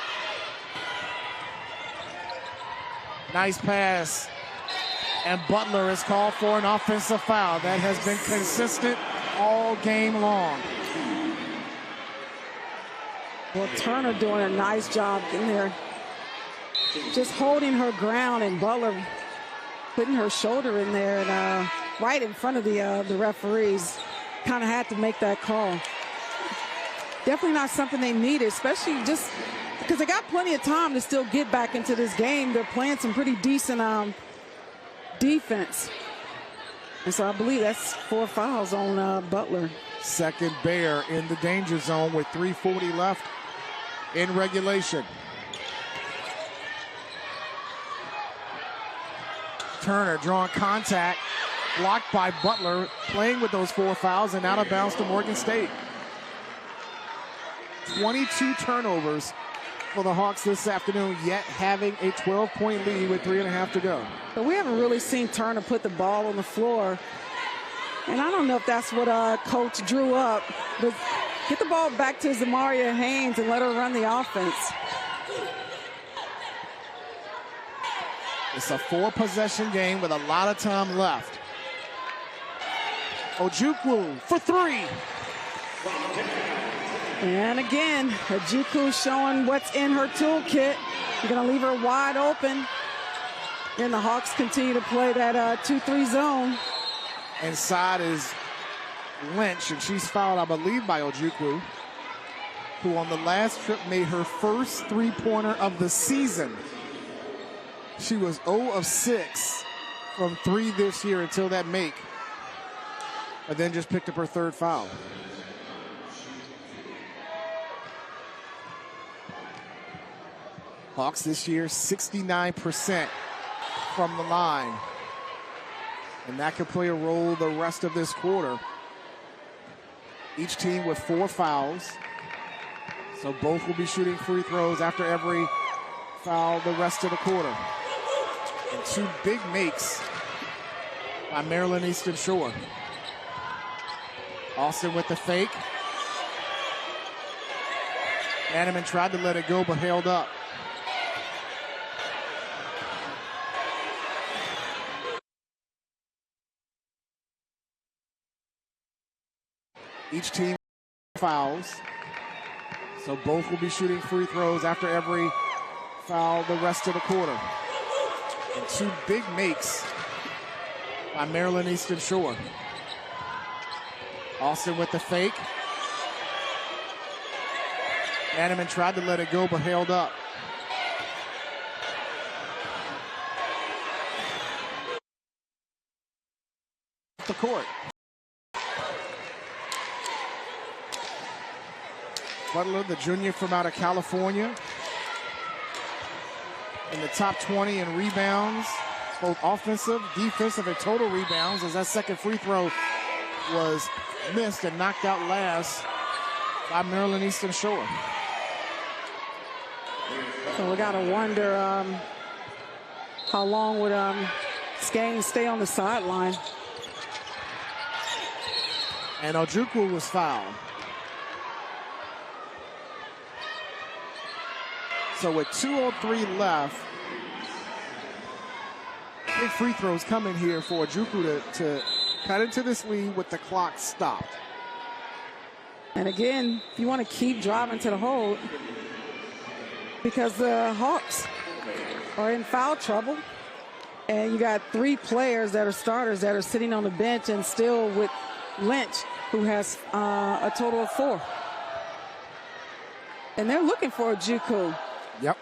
Nice pass. And Butler is called for an offensive foul. That has been consistent all game long. Well, Turner doing a nice job in there. Just holding her ground, and Butler putting her shoulder in there and right in front of the referees. Kind of had to make that call. Definitely not something they needed, especially just because they got plenty of time to still get back into this game. They're playing some pretty decent defense. And so I believe that's 4 fouls on Butler. Second Bear in the danger zone with 3:40 left in regulation. Turner drawing contact, blocked by Butler, playing with those 4 fouls and out of bounds to Morgan State. 22 turnovers for the Hawks this afternoon, yet having a 12-point lead with 3.5 to go. But we haven't really seen Turner put the ball on the floor. And I don't know if that's what Coach drew up, but get the ball back to Zamaria Haynes and let her run the offense. It's a 4-possession game with a lot of time left. Ojukwu for 3. And again, Ojukwu showing what's in her toolkit. You're going to leave her wide open. And the Hawks continue to play that 2-3 zone. Inside is Lynch, and she's fouled, I believe, by Ojukwu, who on the last trip made her first 3-pointer of the season. She was 0 of 6 from 3 this year until that make, but then just picked up her 3rd foul. Hawks this year, 69% from the line. And that could play a role the rest of this quarter. Each team with 4 fouls. So both will be shooting free throws after every foul the rest of the quarter. And 2 big makes by Maryland Eastern Shore. Austin with the fake. Bannerman tried to let it go, but held up. Each team fouls, so both will be shooting free throws after every foul the rest of the quarter. And two big makes by Maryland Eastern Shore. Austin with the fake. Bannerman tried to let it go, but held up. The court. Butler, the junior from out of California, in the top 20 in rebounds, both offensive, defensive, and total rebounds, as that second free throw was missed and knocked out last by Maryland Eastern Shore. So we got to wonder how long would Skane stay on the sideline. And Ojukwu was fouled. So with 2:03 left, big free throws coming here for Ojukwu to cut into this lead with the clock stopped. And again, you want to keep driving to the hole because the Hawks are in foul trouble. And you got three players that are starters that are sitting on the bench, and still with Lynch, who has a total of 4. And they're looking for Ojukwu. Yep.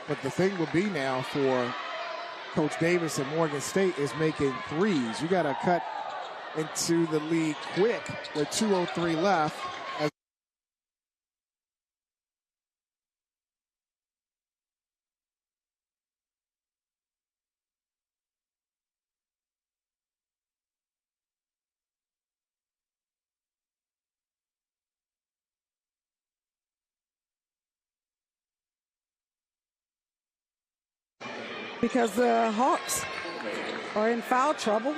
But the thing will be now for Coach Davis and Morgan State is making threes. You got to cut into the lead quick with 2:03 left. Because the Hawks are in foul trouble.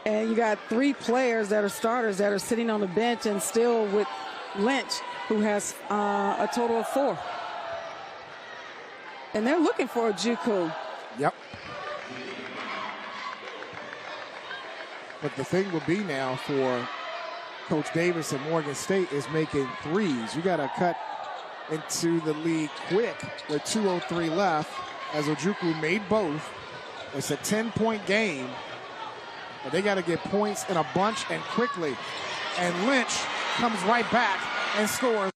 And you got three players that are starters that are sitting on the bench, and still with Lynch, who has a total of 4. And they're looking for Ojukwu. Yep. But the thing will be now for Coach Davis and Morgan State is making threes. You got to cut into the lead quick with 2:03 left, as Ojukwu made both. It's a 10-point game, but they got to get points in a bunch and quickly. And Lynch comes right back and scores.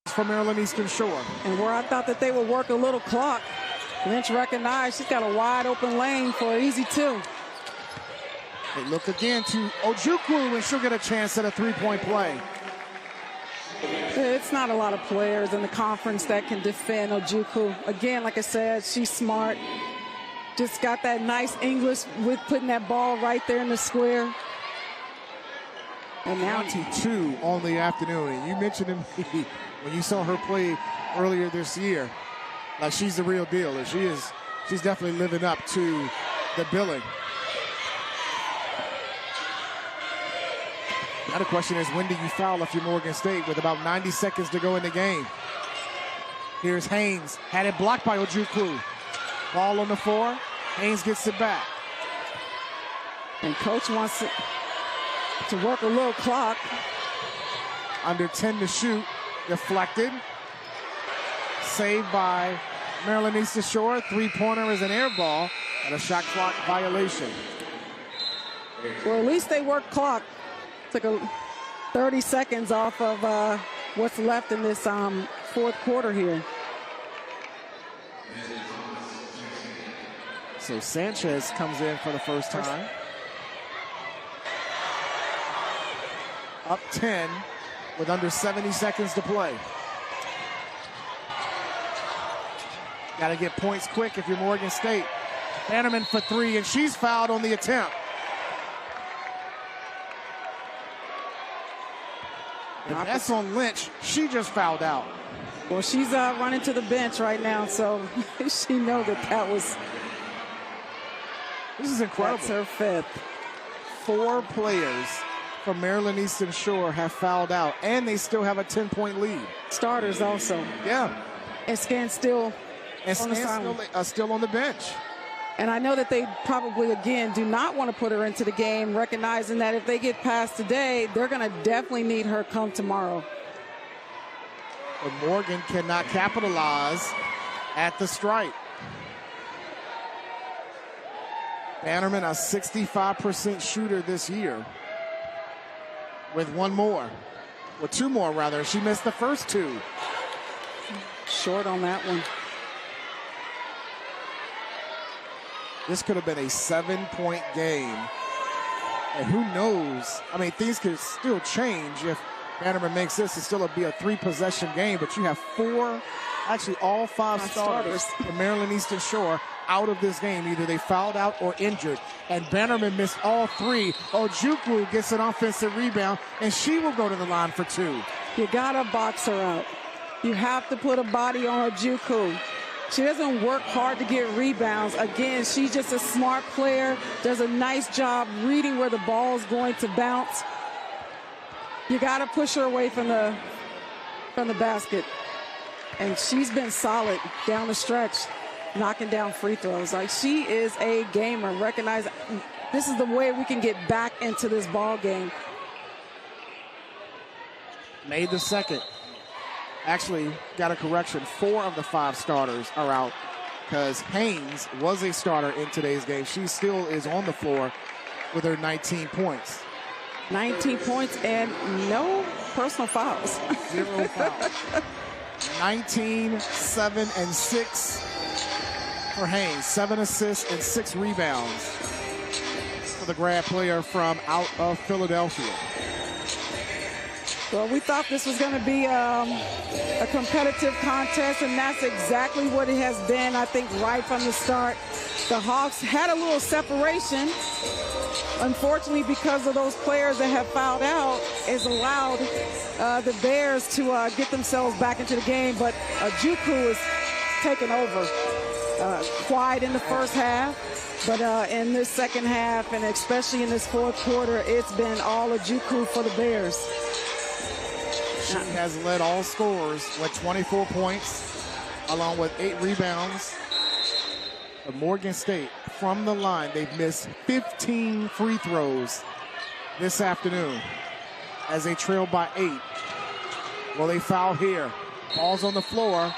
For Maryland Eastern Shore. And where I thought that they would work a little clock, Lynch recognized she's got a wide open lane for an easy 2. They look again to Ojukwu, and she'll get a chance at a three-point play. It's not a lot of players in the conference that can defend Ojukwu. Again, like I said, she's smart. Just got that nice English with putting that ball right there in the square. And now 22 on the afternoon. And you mentioned to me when you saw her play earlier this year, like she's the real deal. And she's definitely living up to the billing. Now the question is, when do you foul if you're Morgan State with about 90 seconds to go in the game? Here's Haynes. Had it blocked by Ojukwu. Ball on the floor. Haynes gets it back. And coach wants to work a little clock. Under 10 to shoot. Deflected. Saved by Maryland Eastern Shore. Three-pointer is an air ball and a shot clock violation. Well, at least they work clock. Took 30 seconds off of what's left in this fourth quarter here. So Sanchez comes in for the first time. Up 10 with under 70 seconds to play. Got to get points quick if you're Morgan State. Bannerman for 3, and she's fouled on the attempt. If that's on Lynch, she just fouled out. Well, she's running to the bench right now, so she knows that was. This is incredible. That's her fifth. 4 players from Maryland Eastern Shore have fouled out, and they still have a 10-point lead. Starters also. Yeah. And Scan still still on the bench. And I know that they probably, again, do not want to put her into the game, recognizing that if they get past today, they're going to definitely need her come tomorrow. But Morgan cannot capitalize at the strike. Bannerman, a 65% shooter this year. With 2 more rather. She missed the first 2. Short on that one. This could have been a 7-point game. And who knows? I mean, things could still change if Bannerman makes this. It'll still be a 3-possession game, but you have all 5 starters from Maryland Eastern Shore out of this game. Either they fouled out or injured. And Bannerman missed all 3. Ojukwu gets an offensive rebound, and she will go to the line for 2. You got to box her out. You have to put a body on Ojukwu. She doesn't work hard to get rebounds. Again, she's just a smart player, does a nice job reading where the ball is going to bounce. You got to push her away from the basket. And she's been solid down the stretch, knocking down free throws. Like, she is a gamer. Recognize this is the way we can get back into this ball game. Made the second. Actually, got a correction. 4 of the 5 starters are out because Haynes was a starter in today's game. She still is on the floor with her 19 points. 19 points and no personal fouls. 0 fouls. 19, 7, and 6 for Haynes. 7 assists and 6 rebounds for the grad player from out of Philadelphia. Well, we thought this was going to be a competitive contest, and that's exactly what it has been, I think, right from the start. The Hawks had a little separation. Unfortunately, because of those players that have fouled out, it's allowed the Bears to get themselves back into the game. But Ojukwu is taking over. Quiet in the first half, but in this second half, and especially in this fourth quarter, it's been all Ojukwu for the Bears. She has led all scorers with 24 points, along with 8 rebounds. But Morgan State, from the line, they've missed 15 free throws this afternoon as they trail by 8. Well, they foul here. Ball's on the floor,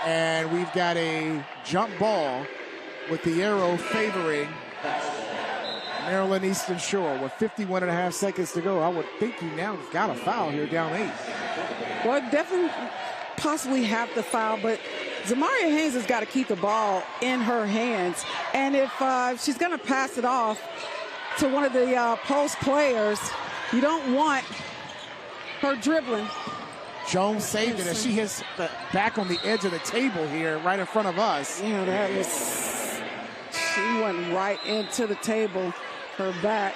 and we've got a jump ball with the arrow favoring Maryland Eastern Shore with 51.5 seconds to go. I would think you now got a foul here down 8. Well, definitely possibly have the foul, but Zamaria Haynes has got to keep the ball in her hands. And if she's going to pass it off to one of the post players, you don't want her dribbling. Jones saved it as she hits the back on the edge of the table here right in front of us. Yeah, that was, she went right into the table, her back.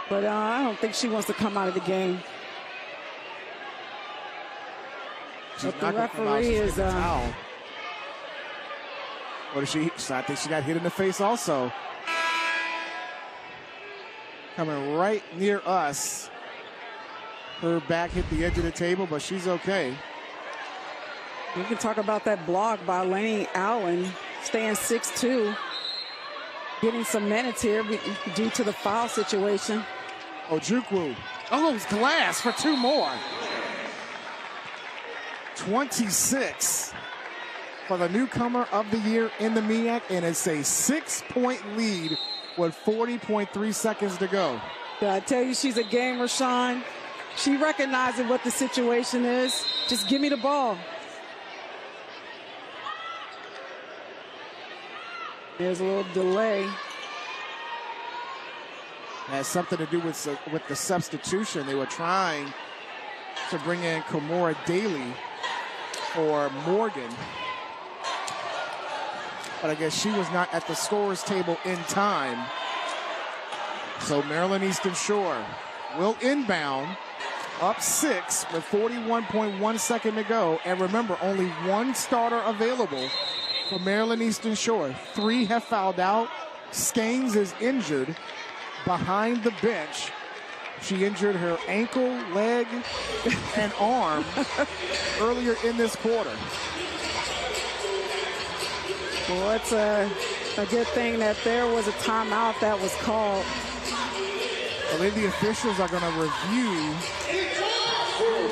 But I don't think she wants to come out of the game. She's but the referee is what is she? I think she got hit in the face also. Coming right near us. Her back hit the edge of the table, but she's okay. We can talk about that block by Lainey Allen, staying 6'2", getting some minutes here due to the foul situation. Ojukwu. Oh, it's glass for 2 more. 26 for the newcomer of the year in the MEAC, and it's a 6-point lead with 40.3 seconds to go. Yeah, I tell you, she's a gamer, Sean. She recognizes what the situation is. Just give me the ball. There's a little delay. It has something to do with the substitution. They were trying to bring in Komora Daly for Morgan. But I guess she was not at the scorer's table in time. So Maryland Eastern Shore will inbound up 6 with 41.1 seconds to go. And remember, only one starter available for Maryland Eastern Shore. 3 have fouled out. Skanes is injured behind the bench. She injured her ankle, leg, and arm earlier in this quarter. Well, it's a good thing that there was a timeout that was called. I believe the officials are going to review,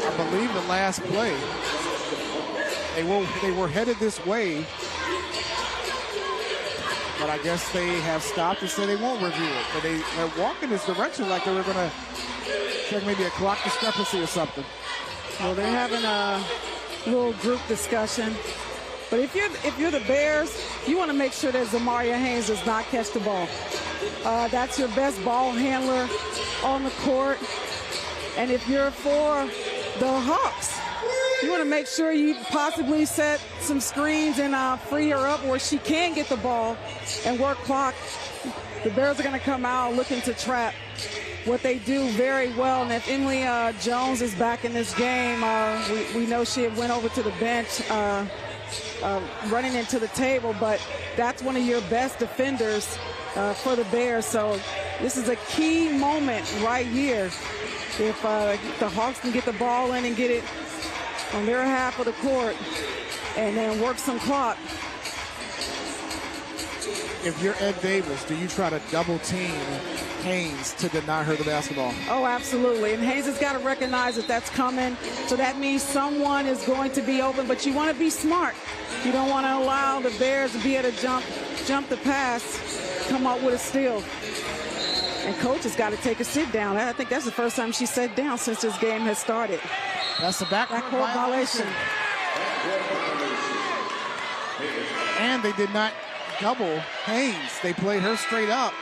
I believe, the last play. They were headed this way, but I guess they have stopped and said they won't review it. But they're walking this direction like they were going to check maybe a clock discrepancy or something. Well, they're having a little group discussion. But if you're the Bears, you want to make sure that Zamaria Haynes does not catch the ball. That's your best ball handler on the court. And if you're for the Hawks, you want to make sure you possibly set some screens and free her up where she can get the ball and work clock. The Bears are going to come out looking to trap, what they do very well. And if Emily Jones is back in this game, we know she had went over to the bench running into the table, but that's one of your best defenders for the Bears. So this is a key moment right here. If the Hawks can get the ball in and get it on their half of the court and then work some clock. If you're Ed Davis, do you try to double team Haynes to deny her the basketball? Oh, absolutely. And Haynes has got to recognize that that's coming. So that means someone is going to be open, but you want to be smart. You don't want to allow the Bears to be able to jump the pass, come up with a steal. And coach has got to take a sit down. I think that's the first time she sat down since this game has started. That's the backcourt violation. And they did not double Haynes. They played her straight up,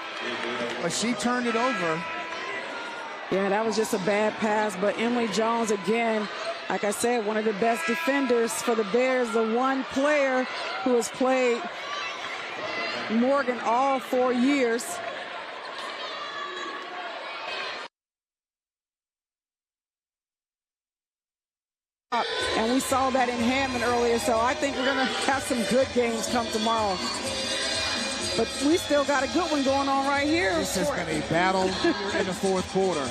but she turned it over. Yeah, that was just a bad pass, but Emily Jones, again, like I said, one of the best defenders for the Bears, the one player who has played Morgan all 4 years. And we saw that in Hammond earlier, so I think we're going to have some good games come tomorrow. But we still got a good one going on right here. This has been a battle in the fourth quarter.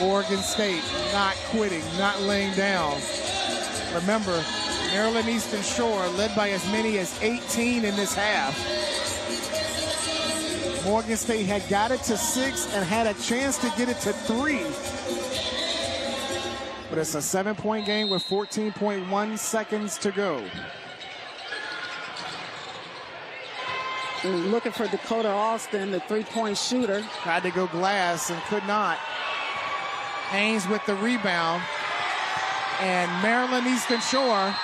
Morgan State not quitting, not laying down. Remember, Maryland Eastern Shore led by as many as 18 in this half. Morgan State had got it to 6 and had a chance to get it to 3. But it's a 7-point game with 14.1 seconds to go. Looking for Dakota Austin, the three-point shooter. Tried to go glass and could not. Haynes with the rebound. And Maryland Eastern Shore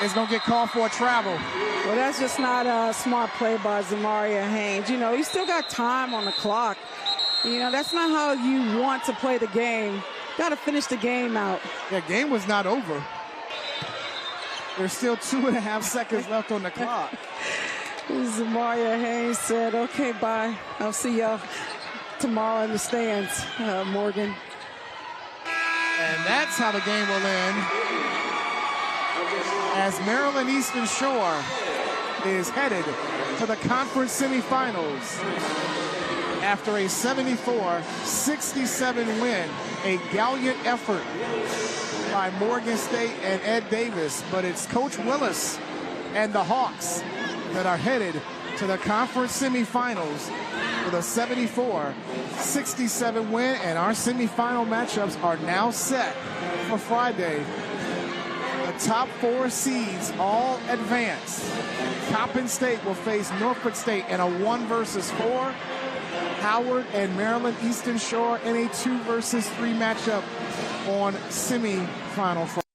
is going to get called for a travel. Well, that's just not a smart play by Zamaria Haynes. You know, you still got time on the clock. You know, that's not how you want to play the game. Got to finish the game out. The game was not over. There's still 2.5 seconds left on the clock. Zamaria Haynes said, okay, bye. I'll see y'all tomorrow in the stands, Morgan. And that's how the game will end. As Maryland Eastern Shore is headed to the conference semifinals after a 74-67 win. A gallant effort by Morgan State and Ed Davis, but it's Coach Willis and the Hawks that are headed to the conference semifinals with a 74-67 win, and our semifinal matchups are now set for Friday. The top 4 seeds all advance. Coppin State will face Norfolk State in a 1 versus 4. Howard and Maryland Eastern Shore in a 2 versus 3 matchup on semifinal Friday.